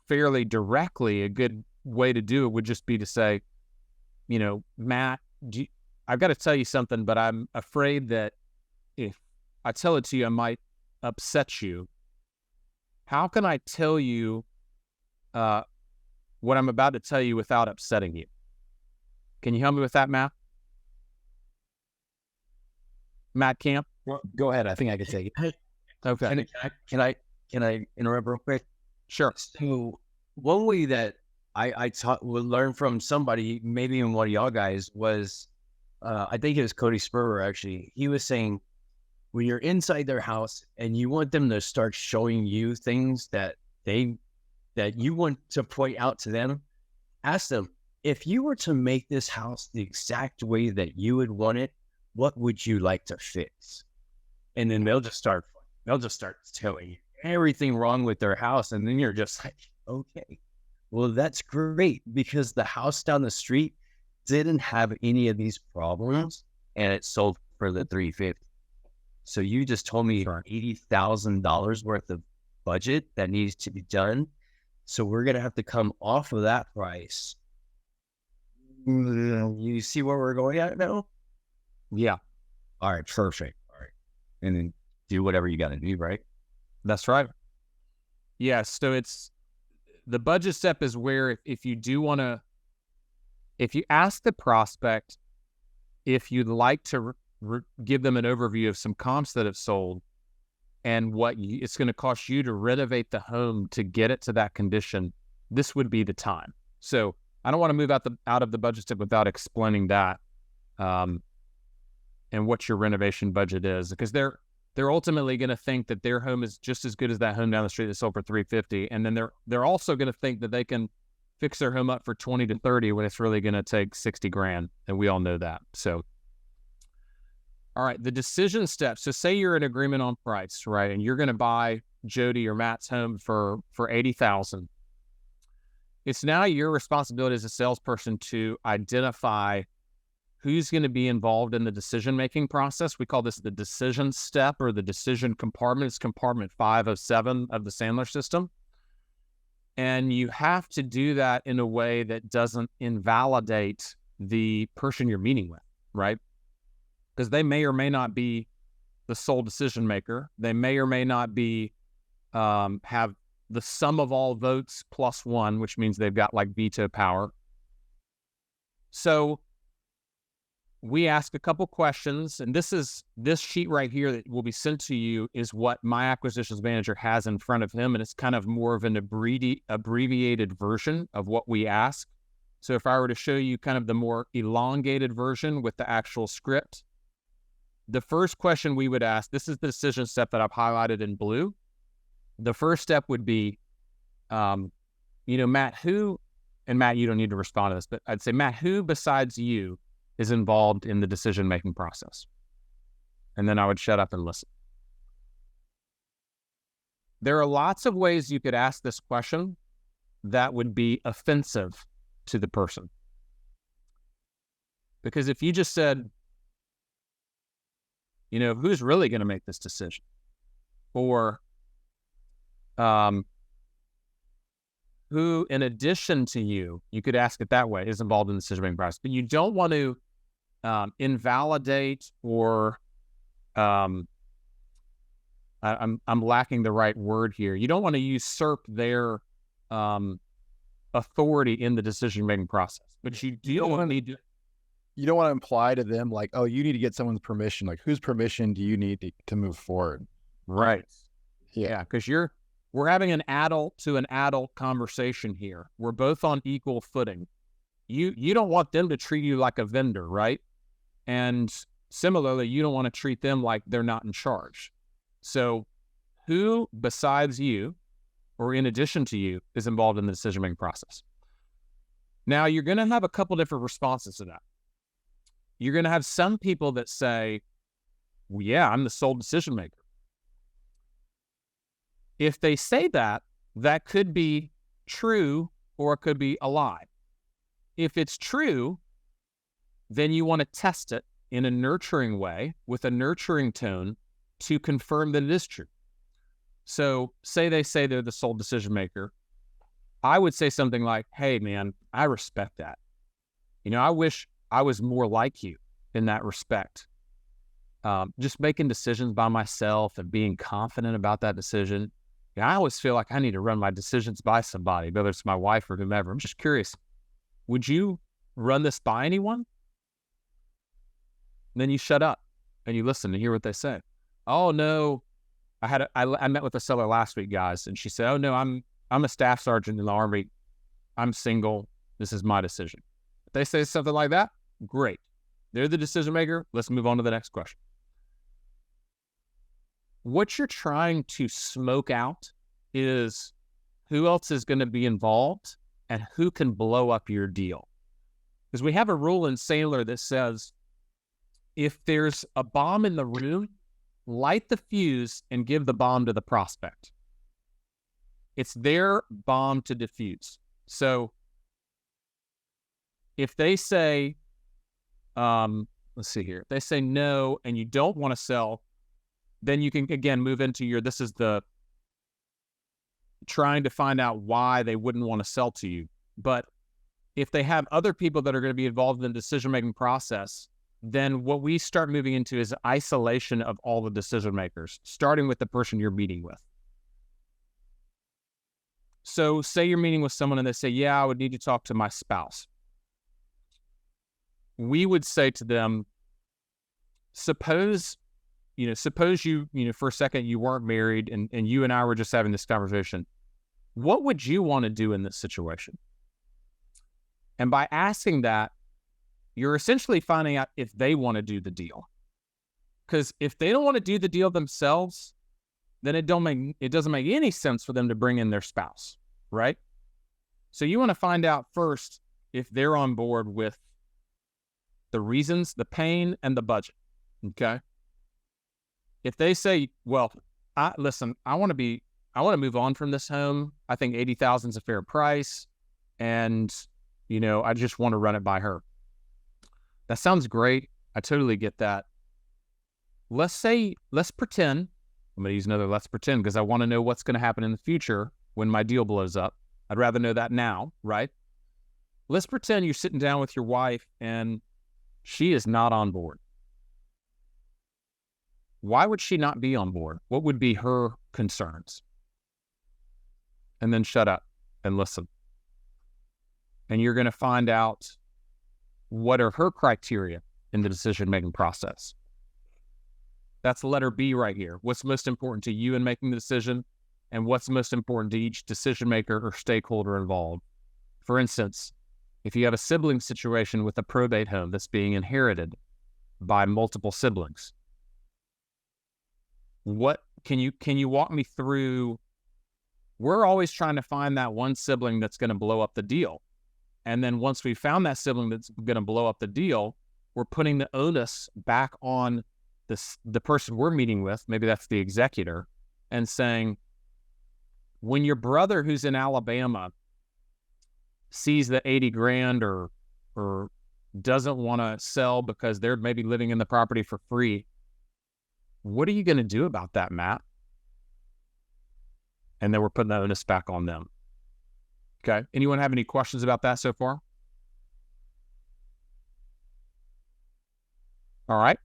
fairly directly, a good way to do it would just be to say, Matt, I've got to tell you something, but I'm afraid that if I tell it to you, I might upset you. How can I tell you what I'm about to tell you without upsetting you? Can you help me with that, Matt? Matt Camp? Well, go ahead. I think I can take it. Okay. Can I interrupt real quick? Sure. So one way that learned from somebody, maybe even one of y'all guys was, I think it was Cody Spurber actually. He was saying, when you're inside their house and you want them to start showing you things that you want to point out to them, ask them, if you were to make this house the exact way that you would want it, what would you like to fix? And then they'll just start telling you everything wrong with their house. And then you're just like, okay, well, that's great, because the house down the street didn't have any of these problems and it sold for the $350. So you just told me $80,000 worth of budget that needs to be done. So we're going to have to come off of that price. You see where we're going at now? Yeah. All right, perfect. All right. And then do whatever you got to do, right? That's right. Yeah. So it's the budget step is where if you do want to, if you ask the prospect if you'd like to give them an overview of some comps that have sold and what it's going to cost you to renovate the home to get it to that condition, this would be the time. So I don't want to move out of the budget step without explaining that and what your renovation budget is, because they're ultimately going to think that their home is just as good as that home down the street that sold for $350, and then they're also going to think that they can fix their home up for $20 to $30 when it's really going to take $60,000, and we all know that. So, all right, the decision steps. So, say you're in agreement on price, right, and you're going to buy Jody or Matt's home for $80,000. It's now your responsibility as a salesperson to identify who's going to be involved in the decision-making process. We call this the decision step or the decision compartment. It's compartment 5 of 7 of the Sandler system. And you have to do that in a way that doesn't invalidate the person you're meeting with, right? Because they may or may not be the sole decision maker. They may or may not be have the sum of all votes plus 1, which means they've got like veto power. So we ask a couple questions, and this sheet right here that will be sent to you is what my acquisitions manager has in front of him, and it's kind of more of an abbreviated version of what we ask. So if I were to show you kind of the more elongated version with the actual script, the first question we would ask, this is the decision step that I've highlighted in blue. The first step would be, Matt, and Matt, you don't need to respond to this, but I'd say, Matt, who besides you is involved in the decision-making process? And then I would shut up and listen. There are lots of ways you could ask this question that would be offensive to the person. Because if you just said, who's really going to make this decision? Or who, in addition to you could ask it that way, is involved in the decision-making process. But you don't want to invalidate or I'm lacking the right word here. You don't want to usurp their authority in the decision-making process. But you don't want to imply to them like, oh, you need to get someone's permission. Like, whose permission do you need to move forward? Right. Yeah, because we're having an adult to an adult conversation here. We're both on equal footing. You don't want them to treat you like a vendor, right? And similarly, you don't want to treat them like they're not in charge. So who besides you or in addition to you is involved in the decision-making process? Now, you're going to have a couple different responses to that. You're going to have some people that say, well, yeah, I'm the sole decision maker. If they say that, that could be true or it could be a lie. If it's true, then you want to test it in a nurturing way with a nurturing tone to confirm that it is true. So say they say they're the sole decision maker. I would say something like, hey, man, I respect that. I wish I was more like you in that respect. Just making decisions by myself and being confident about that decision. I always feel like I need to run my decisions by somebody, whether it's my wife or whomever. I'm just curious, would you run this by anyone? And then you shut up and you listen to hear what they say. Oh, no. I met with a seller last week, guys, and she said, oh, no, I'm a staff sergeant in the Army. I'm single. This is my decision. If they say something like that, great. They're the decision maker. Let's move on to the next question. What you're trying to smoke out is who else is going to be involved and who can blow up your deal. Because we have a rule in Sandler that says, if there's a bomb in the room, light the fuse and give the bomb to the prospect. It's their bomb to defuse. So if they say, let's see here, if they say no and you don't want to sell, then you can, again, move into your, this is the trying to find out why they wouldn't want to sell to you. But if they have other people that are going to be involved in the decision-making process, then what we start moving into is isolation of all the decision makers, starting with the person you're meeting with. So say you're meeting with someone and they say, yeah, I would need to talk to my spouse. We would say to them, suppose you, for a second you weren't married and you and I were just having this conversation. What would you want to do in this situation? And by asking that, you're essentially finding out if they want to do the deal. Because if they don't want to do the deal themselves, then it doesn't make any sense for them to bring in their spouse, right? So you want to find out first if they're on board with the reasons, the pain, and the budget, okay? If they say, well, I want to move on from this home. I think $80,000 is a fair price. And, I just want to run it by her. That sounds great. I totally get that. Let's pretend, I'm going to use another let's pretend because I want to know what's going to happen in the future when my deal blows up. I'd rather know that now, right? Let's pretend you're sitting down with your wife and she is not on board. Why would she not be on board? What would be her concerns? And then shut up and listen. And you're going to find out what are her criteria in the decision-making process. That's letter B right here. What's most important to you in making the decision and what's most important to each decision maker or stakeholder involved. For instance, if you have a sibling situation with a probate home that's being inherited by multiple siblings, what can you walk me through? We're always trying to find that one sibling that's going to blow up the deal. And then once we found that sibling that's going to blow up the deal, we're putting the onus back on the person we're meeting with, maybe that's the executor, and saying, when your brother who's in Alabama sees the 80 grand or doesn't want to sell because they're maybe living in the property for free, what are you going to do about that, Matt? And then we're putting the onus back on them. Okay. Anyone have any questions about that so far? All right.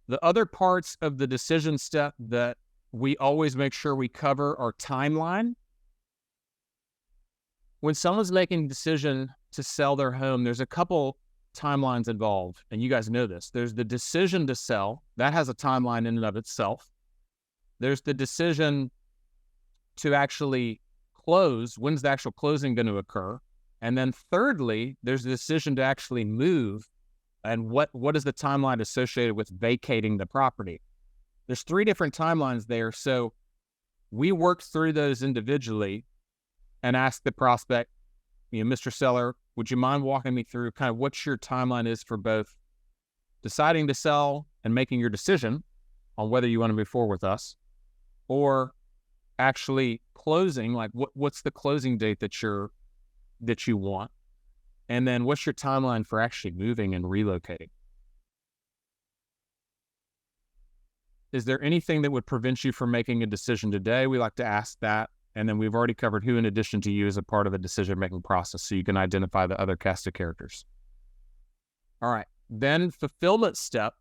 The other parts of the decision step that we always make sure we cover are timeline. When someone's making a decision to sell their home, there's a couple timelines involved, and you guys know this. There's the decision to sell. That has a timeline in and of itself. There's the decision to actually close. When's the actual closing going to occur? And then thirdly, there's the decision to actually move. And what is the timeline associated with vacating the property? There's 3 different timelines there. So we worked through those individually and asked the prospect, Mr. Seller, would you mind walking me through kind of what your timeline is for both deciding to sell and making your decision on whether you want to move forward with us, or actually closing, like what's the closing date that you want? And then what's your timeline for actually moving and relocating? Is there anything that would prevent you from making a decision today? We like to ask that. And then we've already covered who in addition to you is a part of the decision-making process, so you can identify the other cast of characters. All right. Then fulfillment step.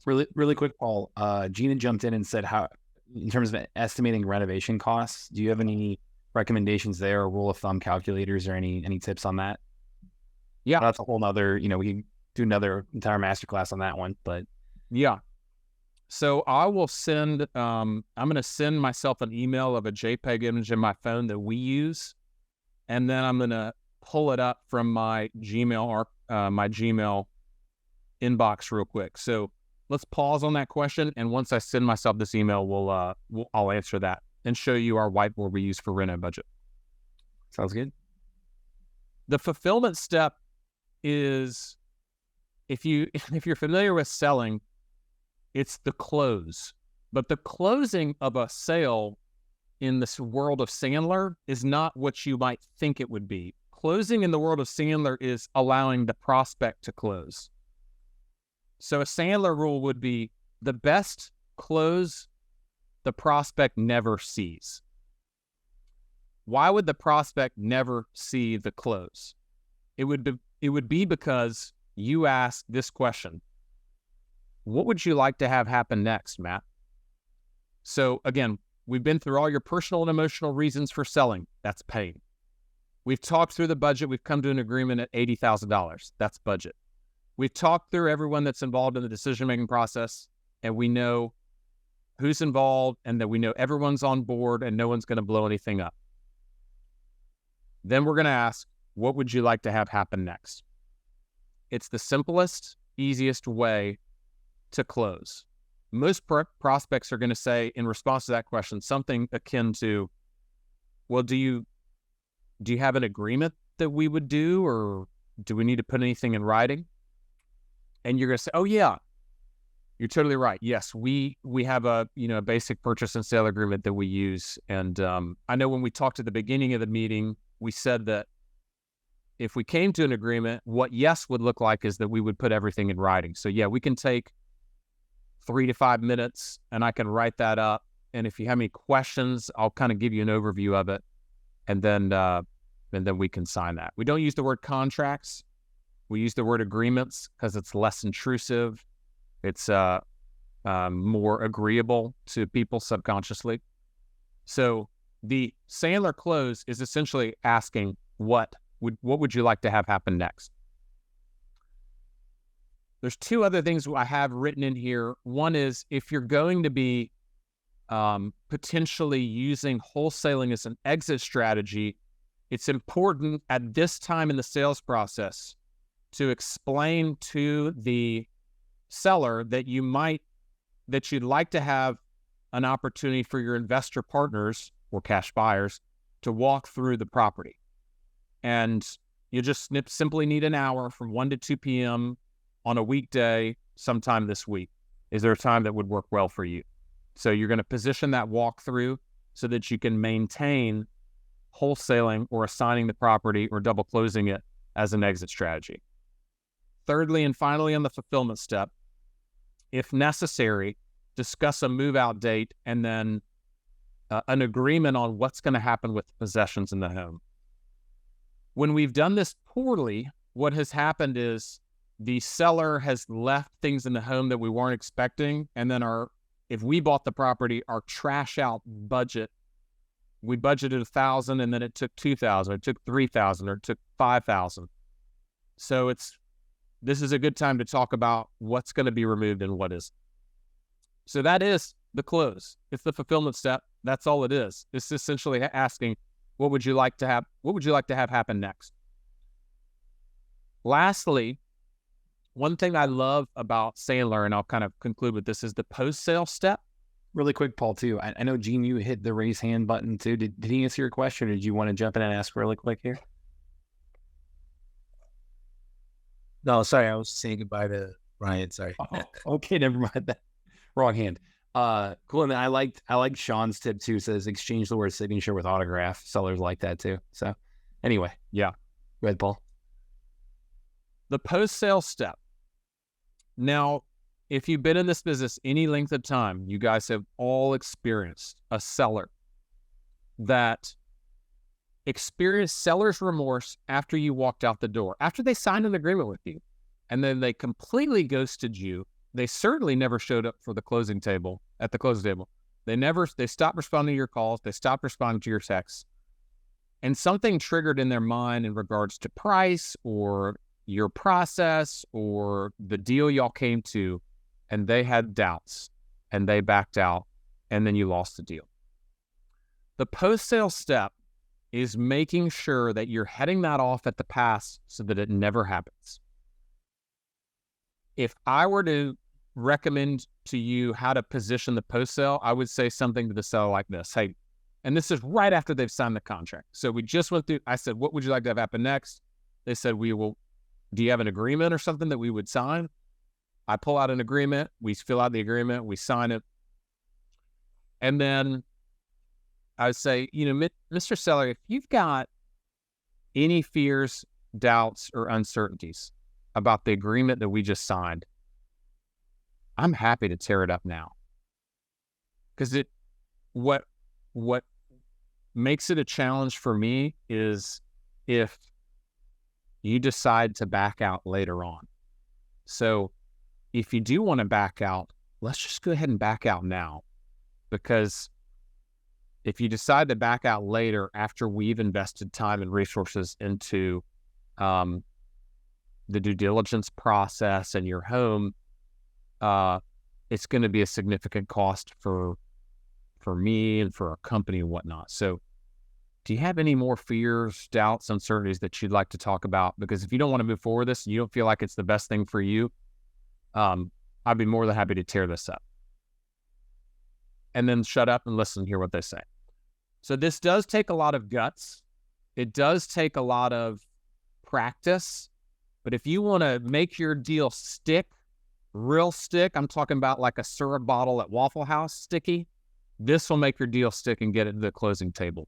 Really, really quick, Paul. Gina jumped in and said, how, in terms of estimating renovation costs, do you have any recommendations there, or rule of thumb calculators, or any tips on that? Yeah. That's a whole nother, we can do another entire masterclass on that one, but yeah. So I will send, I'm going to send myself an email of a JPEG image in my phone that we use. and then I'm going to pull it up from my Gmail inbox real quick. So let's pause on that question, and once I send myself this email, I'll answer that and show you our whiteboard we use for reno budget. Sounds good. The fulfillment step is, if you're familiar with selling, it's the close. But the closing of a sale in this world of Sandler is not what you might think it would be. Closing in the world of Sandler is allowing the prospect to close. So a Sandler rule would be the best close the prospect never sees. Why would the prospect never see the close? It would be because you ask this question: what would you like to have happen next, Matt? So again, we've been through all your personal and emotional reasons for selling. That's pain. We've talked through the budget. We've come to an agreement at $80,000. That's budget. We've talked through everyone that's involved in the decision-making process, and we know who's involved and that we know everyone's on board and no one's going to blow anything up. Then we're going to ask, what would you like to have happen next? It's the simplest, easiest way to close. Most prospects are going to say, in response to that question, something akin to, well, do you have an agreement that we would do, or do we need to put anything in writing? And you're going to say, oh yeah, you're totally right. Yes, we have a basic purchase and sale agreement that we use. And I know when we talked at the beginning of the meeting, we said that if we came to an agreement, what yes would look like is that we would put everything in writing. So yeah, we can take 3 to 5 minutes and I can write that up. And if you have any questions, I'll kind of give you an overview of it. And then we can sign that. We don't use the word contracts. We use the word agreements because it's less intrusive. It's more agreeable to people subconsciously. So the Sandler close is essentially asking, what would you like to have happen next? There's 2 other things I have written in here. One is, if you're going to be potentially using wholesaling as an exit strategy, it's important at this time in the sales process to explain to the seller that you'd like to have an opportunity for your investor partners or cash buyers to walk through the property. And you just simply need an hour from 1 to 2 p.m. on a weekday sometime this week. Is there a time that would work well for you? So you're going to position that walkthrough so that you can maintain wholesaling or assigning the property or double closing it as an exit strategy. Thirdly, and finally, on the fulfillment step, if necessary, discuss a move-out date and then an agreement on what's going to happen with the possessions in the home. When we've done this poorly, what has happened is the seller has left things in the home that we weren't expecting, and then if we bought the property, our trash out budget, we budgeted $1,000 and then it took $2,000, it took $3,000, or it took $5,000. So this is a good time to talk about what's going to be removed and what isn't. So that is the close. It's the fulfillment step. That's all it is. It's essentially asking, what would you like to have happen next? Lastly, one thing I love about Sandler, and I'll kind of conclude with this, is the post-sale step. Really quick, Paul, too. I know, Gene, you hit the raise hand button, too. Did he answer your question, or did you want to jump in and ask really quick here? No, sorry. I was saying goodbye to Ryan. Sorry. Oh, okay, never mind that. Wrong hand. Cool. And then I liked Sean's tip, too. Says exchange the word signature with autograph. Sellers like that, too. So anyway, yeah. Go ahead, Paul. The post-sale step. Now, if you've been in this business any length of time, you guys have all experienced a seller that experienced seller's remorse after you walked out the door, after they signed an agreement with you, and then they completely ghosted you. They certainly never showed up for the closing table, at the closing table. They stopped responding to your calls. They stopped responding to your texts. And something triggered in their mind in regards to price or your process or the deal y'all came to, and they had doubts and they backed out, and then you lost the deal. The post-sale step is making sure that you're heading that off at the pass so that it never happens. If I were to recommend to you how to position the post sale, I would say something to the seller like this. Hey, and this is right after they've signed the contract. So we just went through, I said, what would you like to have happen next? They said, do you have an agreement or something that we would sign? I pull out an agreement, we fill out the agreement, we sign it. And then I would say, Mr. Seller, if you've got any fears, doubts, or uncertainties about the agreement that we just signed, I'm happy to tear it up now. Because what makes it a challenge for me is if you decide to back out later on. So if you do want to back out, let's just go ahead and back out now. Because if you decide to back out later after we've invested time and resources into the due diligence process and your home, it's going to be a significant cost for me and for our company and whatnot. So do you have any more fears, doubts, uncertainties that you'd like to talk about? Because if you don't want to move forward with this, you don't feel like it's the best thing for you, I'd be more than happy to tear this up. And then shut up and listen and hear what they say. So this does take a lot of guts. It does take a lot of practice. But if you want to make your deal stick, real stick, I'm talking about like a syrup bottle at Waffle House sticky, this will make your deal stick and get it to the closing table.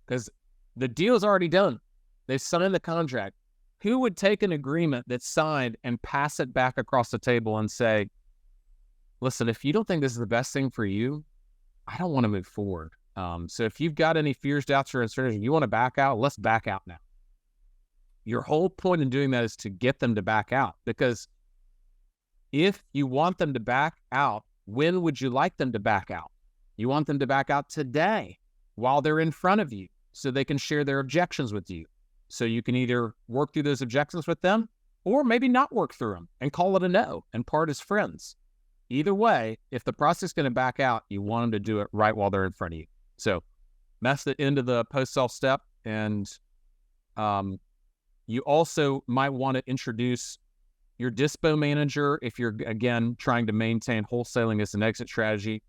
Because the deal's already done. They've signed the contract. Who would take an agreement that's signed and pass it back across the table and say, listen, if you don't think this is the best thing for you, I don't want to move forward. So if you've got any fears, doubts, or uncertainties, you want to back out, let's back out now. Your whole point in doing that is to get them to back out. Because if you want them to back out, when would you like them to back out? You want them to back out today while they're in front of you so they can share their objections with you. So you can either work through those objections with them or maybe not work through them and call it a no and part as friends. Either way, if the process is going to back out, you want them to do it right while they're in front of you. So that's the end of the post-sale step. And you also might want to introduce your dispo manager if you're, again, trying to maintain wholesaling as an exit strategy,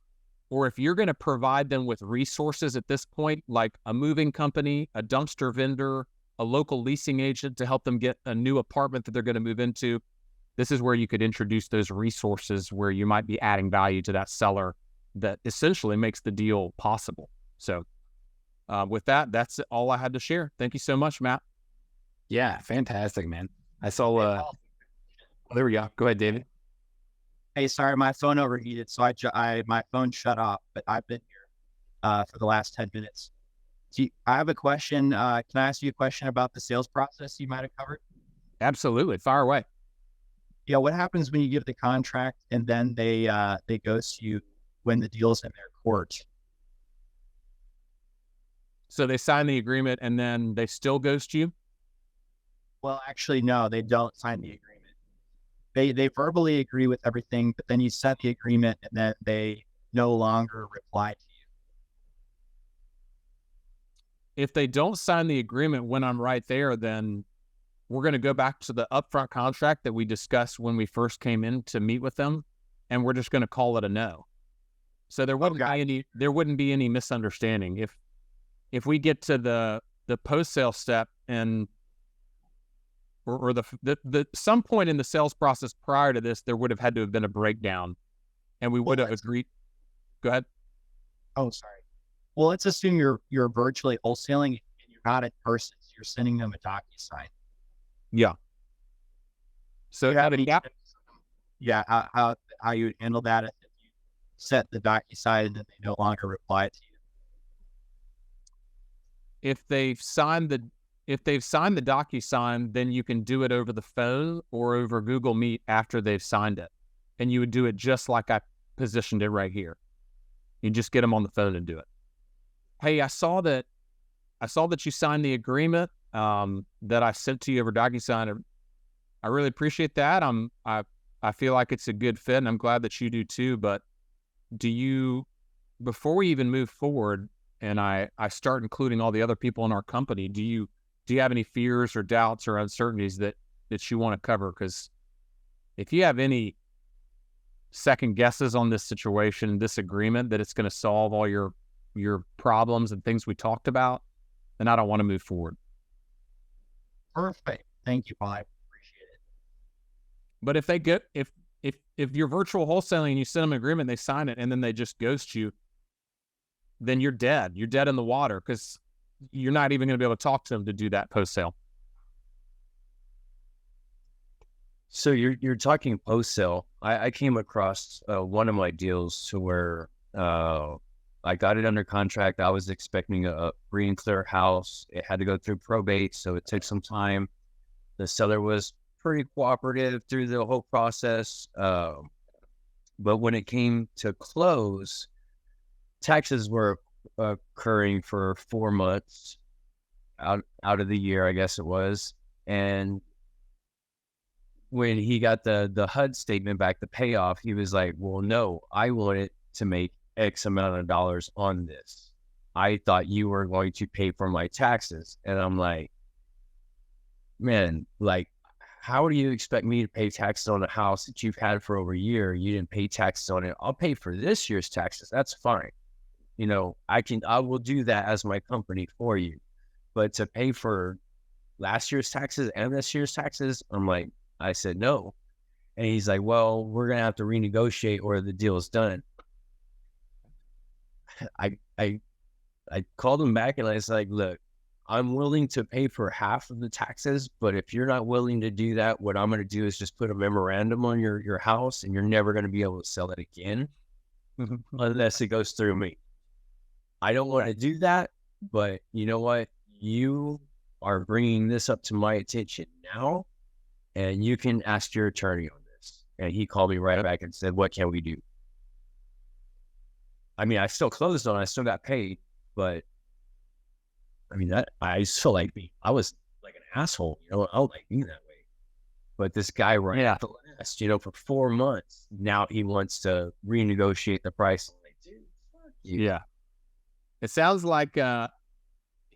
or if you're going to provide them with resources at this point, like a moving company, a dumpster vendor, a local leasing agent to help them get a new apartment that they're going to move into. This is where you could introduce those resources where you might be adding value to that seller that essentially makes the deal possible. So with that, that's all I had to share. Thank you so much, Matt. Yeah, fantastic, man. I saw, there we go. Go ahead, David. Hey, sorry, my phone overheated, so my phone shut off, but I've been here for the last 10 minutes. I have a question. Can I ask you a question about the sales process you might have covered? Absolutely. Fire away. Yeah. What happens when you give the contract and then they ghost you when the deal's in their court? So they sign the agreement and then they still ghost you? Well, actually, no, they don't sign the agreement. They verbally agree with everything, but then you set the agreement and then they no longer reply to you. If they don't sign the agreement when I'm right there, then we're going to go back to the upfront contract that we discussed when we first came in to meet with them, and we're just going to call it a no. So there wouldn't be any misunderstanding. If we get to the post-sale step and or the some point in the sales process prior to this, there would have had to have been a breakdown, and we would have agreed. Go ahead. Oh, sorry. Well, let's assume you're virtually wholesaling and you're not in person. So you're sending them a DocuSign. Yeah. So how you would handle that if you set the DocuSign and then they no longer reply to you? If they've signed the DocuSign, then you can do it over the phone or over Google Meet after they've signed it. And you would do it just like I positioned it right here. You just get them on the phone and do it. Hey, I saw that you signed the agreement that I sent to you over DocuSign. I really appreciate that. I feel like it's a good fit, and I'm glad that you do too. But before we even move forward, and I start including all the other people in our company, do you have any fears or doubts or uncertainties that you want to cover? Because if you have any second guesses on this situation, this agreement, that it's going to solve all your problems and things we talked about, then I don't want to move forward. Perfect. Thank you, Paul. I appreciate it. But if they get, if you're virtual wholesaling and you send them an agreement, they sign it, and then they just ghost you, then you're dead. You're dead in the water, because you're not even going to be able to talk to them to do that post sale. So you're talking post sale. I came across one of my deals to where I got it under contract. I was expecting a free and clear house. It had to go through probate, so it took some time. The seller was pretty cooperative through the whole process. But when it came to close, taxes were occurring for 4 months out of the year, I guess it was. And when he got the HUD statement back, the payoff, he was like, well, no, I wanted to make X amount of dollars on this. I thought you were going to pay for my taxes. And I'm like, man, like, how do you expect me to pay taxes on a house that you've had for over a year? You didn't pay taxes on it. I'll pay for this year's taxes. That's fine. You know, I will do that as my company for you. But to pay for last year's taxes and this year's taxes, I said no. And he's like, well, we're going to have to renegotiate or the deal is done. I called him back and I was like, look, I'm willing to pay for half of the taxes, but if you're not willing to do that, what I'm going to do is just put a memorandum on your house, and you're never going to be able to sell it again unless it goes through me. I don't want to do that, but you know what? You are bringing this up to my attention now, and you can ask your attorney on this. And he called me right back and said, what can we do? I mean, I still closed on it. I still got paid, but I mean, that I still like me. I was like an asshole, you know. I don't like being that way. But this guy at the last, you know, for 4 months, now he wants to renegotiate the price. I'm like, dude, fuck you. Yeah. It sounds like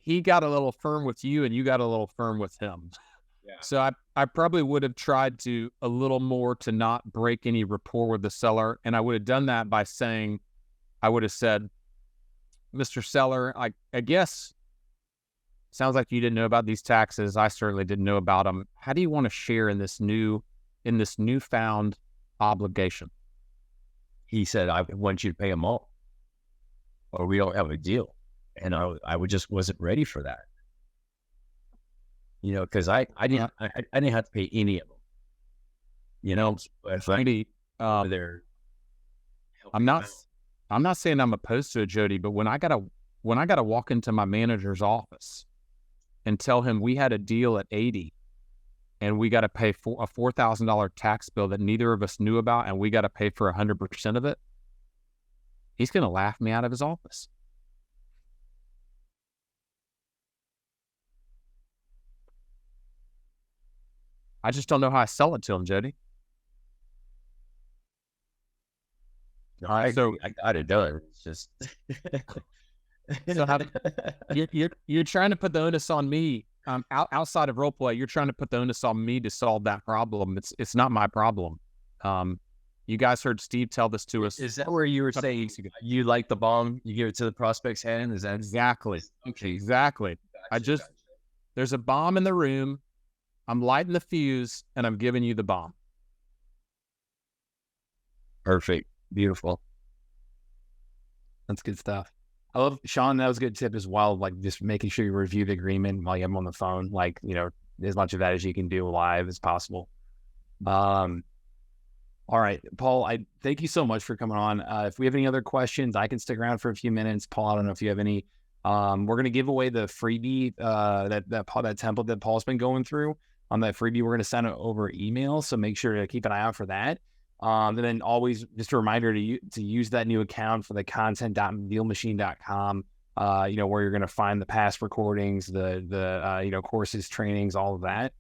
he got a little firm with you and you got a little firm with him. Yeah. So I probably would have tried to a little more to not break any rapport with the seller. And I would have done that by saying, I would have said, Mr. Seller, I guess sounds like you didn't know about these taxes. I certainly didn't know about them. How do you want to share in this newfound obligation? He said, I want you to pay them all, or we don't have a deal. And I just wasn't ready for that. You know, because I didn't have to pay any of them. You know, I'm not saying I'm opposed to it, Jody, but when I gotta walk into my manager's office and tell him we had a deal at 80 and we got to pay for a $4,000 tax bill that neither of us knew about, and we got to pay for 100% of it, he's going to laugh me out of his office. I just don't know how I sell it to him, Jody. No, I got it done. It's just so you're trying to put the onus on me. Outside of role play, you're trying to put the onus on me to solve that problem. It's not my problem. You guys heard Steve tell this to us. Is that where you were saying you like the bomb, you give it to the prospect's hand? Is that exactly? Okay, exactly. Gotcha. There's a bomb in the room. I'm lighting the fuse, and I'm giving you the bomb. Perfect. Beautiful. That's good stuff. I love, Sean, that was a good tip as well. Like, just making sure you review the agreement while you have them on the phone. Like, you know, as much of that as you can do live as possible. All right, Paul, I thank you so much for coming on. If we have any other questions, I can stick around for a few minutes. Paul, I don't know if you have any. We're going to give away the freebie, that template that Paul's been going through. On that freebie, we're going to send it over email, so make sure to keep an eye out for that. And then always just a reminder to use that new account for the content.dealmachine.com, you know, where you're going to find the past recordings, the you know, courses, trainings, all of that.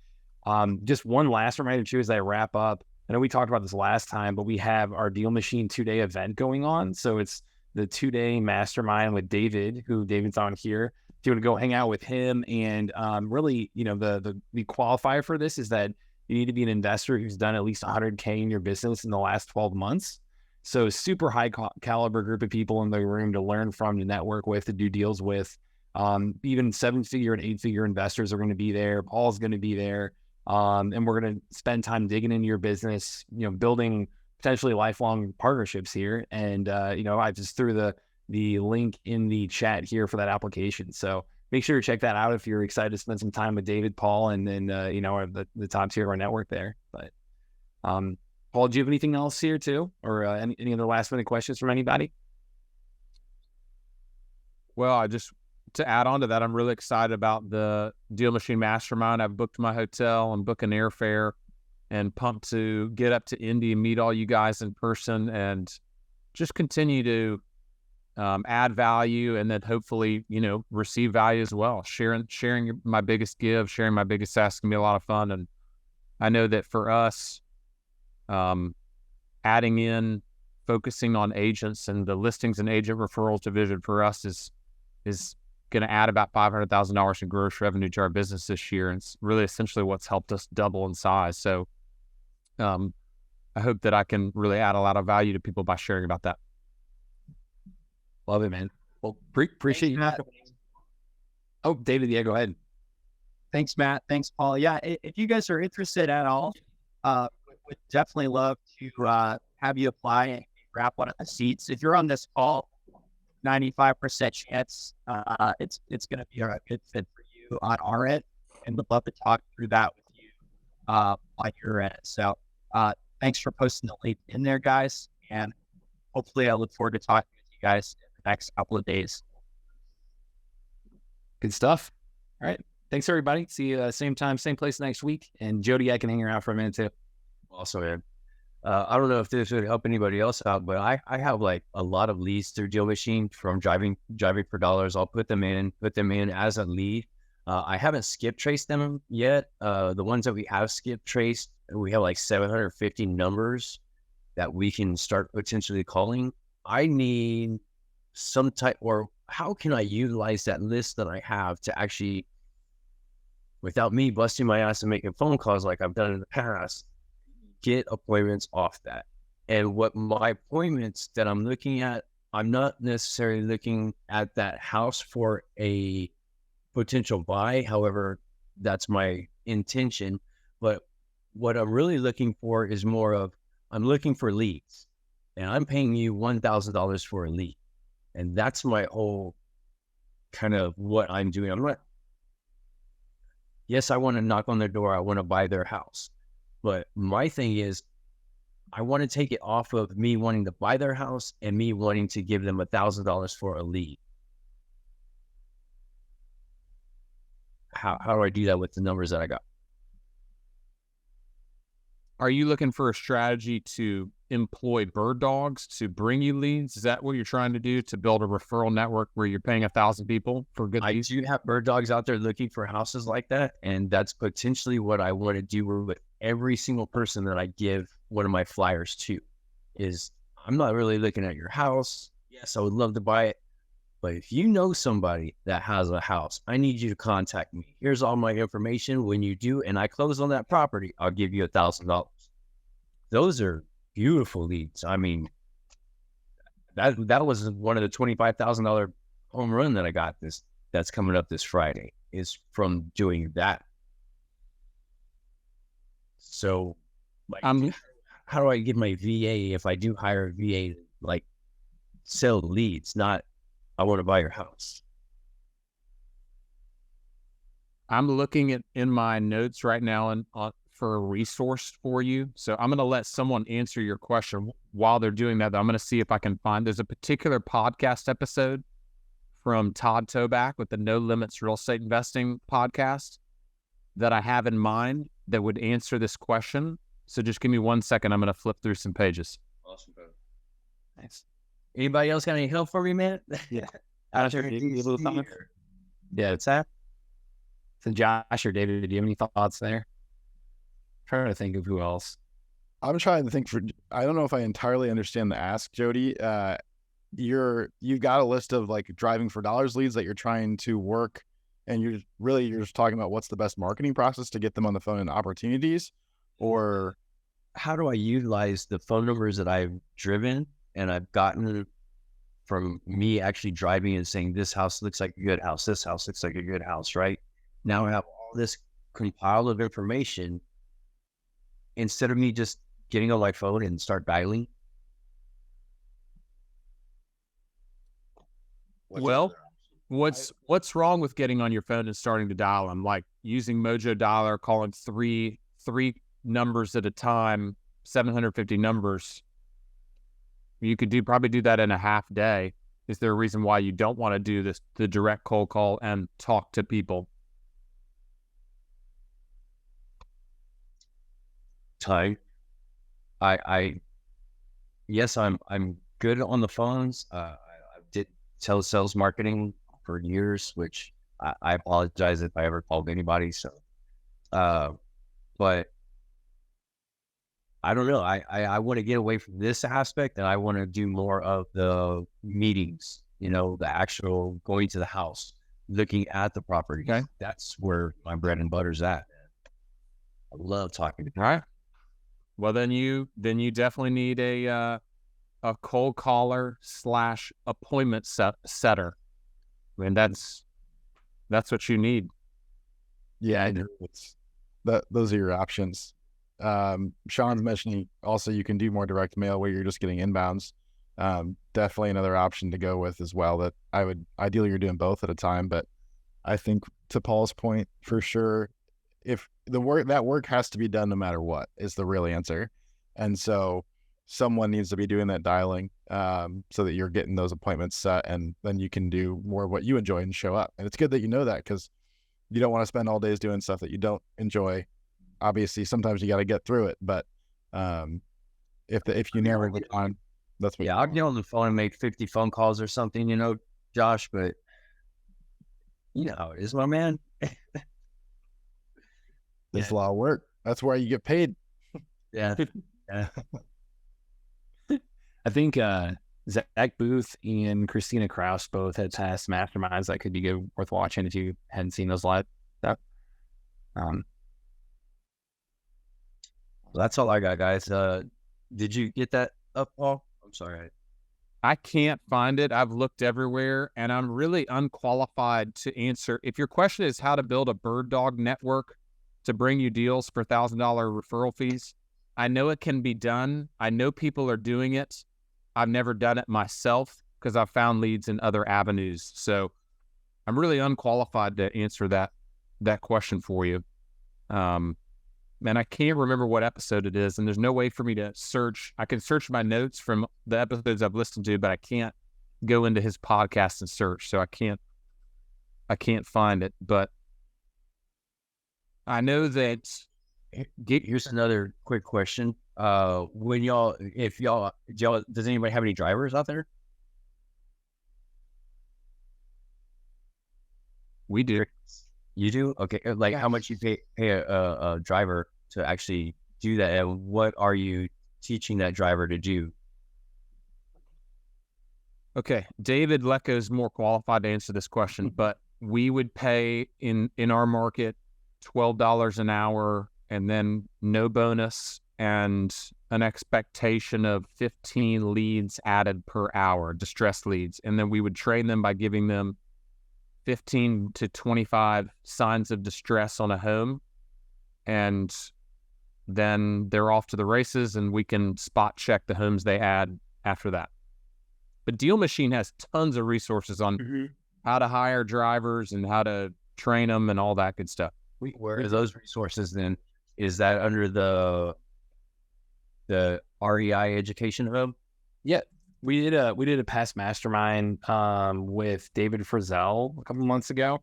Just one last reminder too, as I wrap up. I know we talked about this last time, but we have our Deal Machine 2-day event going on. So it's the 2-day mastermind with David, who David's on here. If you want to go hang out with him, and really, the qualifier for this is that you need to be an investor who's done at least 100K in your business in the last 12 months. So super high caliber group of people in the room to learn from, to network with, to do deals with. Even 7-figure and 8-figure investors are going to be there. Paul's going to be there. And we're going to spend time digging into your business, building potentially lifelong partnerships here. And, I just threw the link in the chat here for that application. So make sure to check that out if you're excited to spend some time with David, Paul, and then, the top tier of our network there. But, Paul, do you have anything else here too? Or any other last minute questions from anybody? Well, to add on to that, I'm really excited about the DealMachine Mastermind. I've booked my hotel and booking airfare, and pumped to get up to Indy and meet all you guys in person, and just continue to add value, and then hopefully, receive value as well. Sharing my biggest give, sharing my biggest ask can be a lot of fun. And I know that for us, adding in, focusing on agents and the listings and agent referrals division for us is going to add about $500,000 in gross revenue to our business this year. And it's really essentially what's helped us double in size. So I hope that I can really add a lot of value to people by sharing about that. Love it, man. Well, appreciate you. Oh, David, yeah, go ahead. Thanks, Matt. Thanks, Paul. Yeah, if you guys are interested at all, would definitely love to have you apply and grab one of the seats. If you're on this call, 95% chance it's going to be a good fit for you on our end, and would love to talk through that with you on your end. So thanks for posting the link in there, guys, and hopefully I look forward to talking with you guys in the next couple of days. Good stuff. All right. Thanks, everybody. See you same time, same place next week. And Jody, I can hang around for a minute too. Also, man. I don't know if this would help anybody else out, but I have like a lot of leads through DealMachine from driving for dollars. I'll put them in as a lead. I haven't skip traced them yet. The ones that we have skip traced, we have like 750 numbers that we can start potentially calling. I need some type, or how can I utilize that list that I have to actually, without me busting my ass and making phone calls like I've done in the past, get appointments off that. And what my appointments that I'm looking at, I'm not necessarily looking at that house for a potential buy. However, that's my intention. But what I'm really looking for is more of, I'm looking for leads, and I'm paying you $1,000 for a lead. And that's my whole kind of what I'm doing. I'm not, yes, I want to knock on their door. I want to buy their house. But my thing is, I want to take it off of me wanting to buy their house and me wanting to give them $1,000 for a lead. How do I do that with the numbers that I got? Are you looking for a strategy to employ bird dogs to bring you leads? Is that what you're trying to do, to build a referral network where you're paying 1,000 people for good leads? I do have bird dogs out there looking for houses like that. And that's potentially what I want to do with every single person that I give one of my flyers to. Is I'm not really looking at your house. Yes, I would love to buy it. But if you know somebody that has a house, I need you to contact me. Here's all my information. When you do, and I close on that property, I'll give you $1,000. Those are beautiful leads. I mean, that was one of the $25,000 home run that I got that's coming up this Friday, is from doing that. So, like, how do I get my VA if I do hire a VA, like, sell leads, not I want to buy your house? I'm looking in my notes right now for a resource for you. So I'm going to let someone answer your question while they're doing that. I'm going to see if I can find, there's a particular podcast episode from Todd Toback with the No Limits Real Estate Investing podcast that I have in mind that would answer this question. So just give me 1 second. I'm going to flip through some pages. Awesome, bro. Nice. Anybody else got any help for me, man? Yeah. Yeah, it's that. So Josh or David, do you have any thoughts there? I'm trying to think of who else. I'm trying to think I don't know if I entirely understand the ask, Jody. you've got a list of like driving for dollars leads that you're trying to work, and you're just talking about what's the best marketing process to get them on the phone and opportunities, or how do I utilize the phone numbers that I've driven and I've gotten from me actually driving and saying, this house looks like a good house, this house looks like a good house, right? Now I have all this compiled of information instead of me just getting on my phone and start dialing. Well, what's wrong with getting on your phone and starting to dial them? Like using Mojo Dialer, calling three numbers at a time, 750 numbers. You could probably do that in a half day. Is there a reason why you don't want to do this, the direct cold call and talk to people? Time. Yes, I'm good on the phones. I did telesales marketing for years, which I apologize if I ever called anybody. So, but I don't know. I want to get away from this aspect, and I want to do more of the meetings, the actual going to the house, looking at the property. Okay. That's where my bread and butter's at. I love talking to people. All right. Well, then you definitely need a cold caller / appointment setter. I mean, that's what you need. yeah, those are your options. Sean's mentioning also you can do more direct mail where you're just getting inbounds. Definitely another option to go with as well. That I would ideally you're doing both at a time, but I think to Paul's point, for sure, if that work has to be done no matter what is the real answer, and so someone needs to be doing that dialing, so that you're getting those appointments set, and then you can do more of what you enjoy and show up. And it's good that you know that, because you don't want to spend all days doing stuff that you don't enjoy. Obviously, sometimes you got to get through it, but if you narrow it on, that's what. Yeah, I'll get on the phone and make 50 phone calls or something, Josh. But you know how it is, my man. It's a lot of work. That's where you get paid. Yeah. Yeah. I think Zach Booth and Christina Kraus both had past masterminds that could be good, worth watching if you hadn't seen those live stuff. That's all I got, guys. Did you get that up, Paul? I'm sorry. I can't find it. I've looked everywhere, and I'm really unqualified to answer. If your question is how to build a bird dog network to bring you deals for $1,000 referral fees, I know it can be done. I know people are doing it. I've never done it myself because I've found leads in other avenues. So I'm really unqualified to answer that question for you. And I can't remember what episode it is, and there's no way for me to search. I can search my notes from the episodes I've listened to, but I can't go into his podcast and search. So I can't find it. But I know that. Here's another quick question. Does anybody have any drivers out there? We do. You do? Okay. Like how much you pay a driver to actually do that, and what are you teaching that driver to do? Okay, David Lecco is more qualified to answer this question, but we would pay in our market $12 an hour, and then no bonus, and an expectation of 15 leads added per hour, distressed leads, and then we would train them by giving them 15 to 25 signs of distress on a home, and then they're off to the races, and we can spot check the homes they add after that. But DealMachine has tons of resources on how to hire drivers and how to train them and all that good stuff. Where are those resources then? Is that under the REI education hub? Yeah, we did a past mastermind with David Frizzell a couple months ago,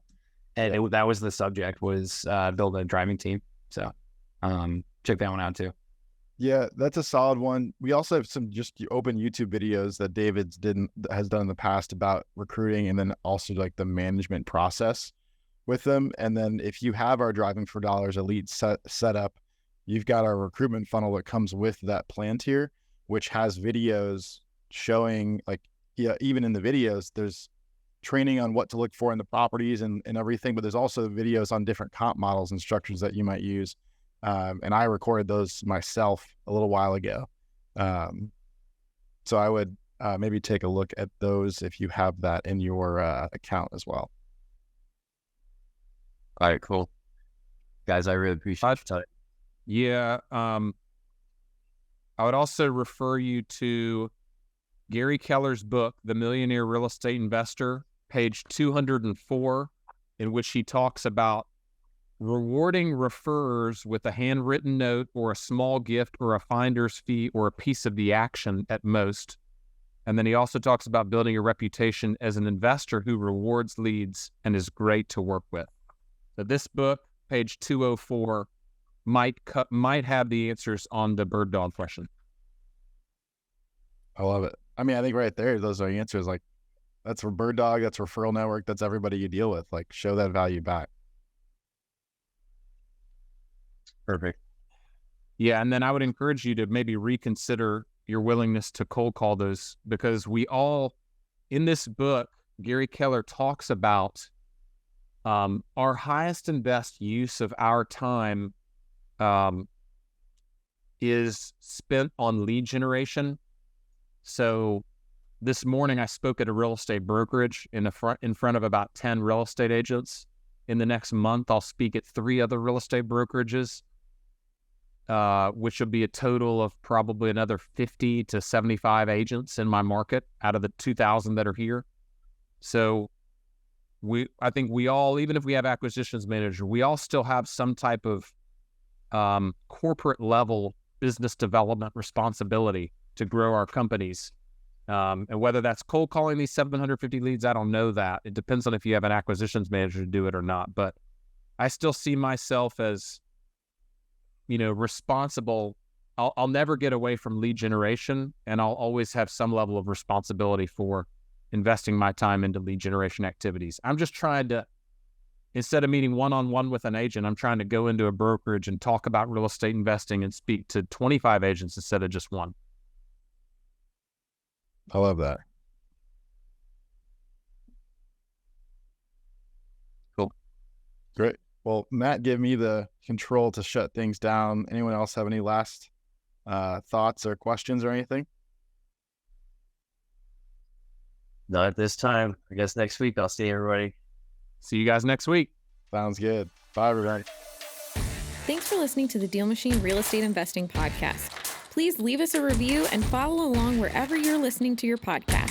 and that was the subject, was build a driving team. So check that one out too. Yeah, that's a solid one. We also have some just open YouTube videos that has done in the past about recruiting, and then also like the management process with them. And then if you have our Driving for Dollars Elite set up, you've got our recruitment funnel that comes with that plan tier, which has videos showing like yeah, even in the videos, there's training on what to look for in the properties and everything, but there's also videos on different comp models and structures that you might use. And I recorded those myself a little while ago. So I would maybe take a look at those if you have that in your account as well. All right, cool. Guys, I really appreciate your time. Yeah. I would also refer you to Gary Keller's book, The Millionaire Real Estate Investor, page 204, in which he talks about rewarding referrers with a handwritten note or a small gift or a finder's fee or a piece of the action at most. And then he also talks about building a reputation as an investor who rewards leads and is great to work with. So this book, page 204, might have the answers on the bird dog question. I love it. I mean, I think right there, those are answers. Like, that's for bird dog, that's referral network, that's everybody you deal with. Like, show that value back. Perfect. Yeah, and then I would encourage you to maybe reconsider your willingness to cold call those, because we all, in this book, Gary Keller talks about our highest and best use of our time is spent on lead generation. So this morning I spoke at a real estate brokerage in front of about 10 real estate agents. In the next month, I'll speak at 3 other real estate brokerages, which will be a total of probably another 50 to 75 agents in my market out of the 2,000 that are here. So I think we all, even if we have acquisitions manager, we all still have some type of corporate level business development responsibility to grow our companies. And whether that's cold calling these 750 leads, I don't know that. It depends on if you have an acquisitions manager to do it or not. But I still see myself as, responsible. I'll never get away from lead generation, and I'll always have some level of responsibility for investing my time into lead generation activities. I'm just trying to, instead of meeting one-on-one with an agent, I'm trying to go into a brokerage and talk about real estate investing and speak to 25 agents instead of just one. I love that. Cool. Great. Well, Matt gave me the control to shut things down. Anyone else have any last thoughts or questions or anything? Not at this time. I guess next week I'll see everybody. See you guys next week. Sounds good. Bye, everybody. Thanks for listening to the DealMachine Real Estate Investing Podcast. Please leave us a review and follow along wherever you're listening to your podcast.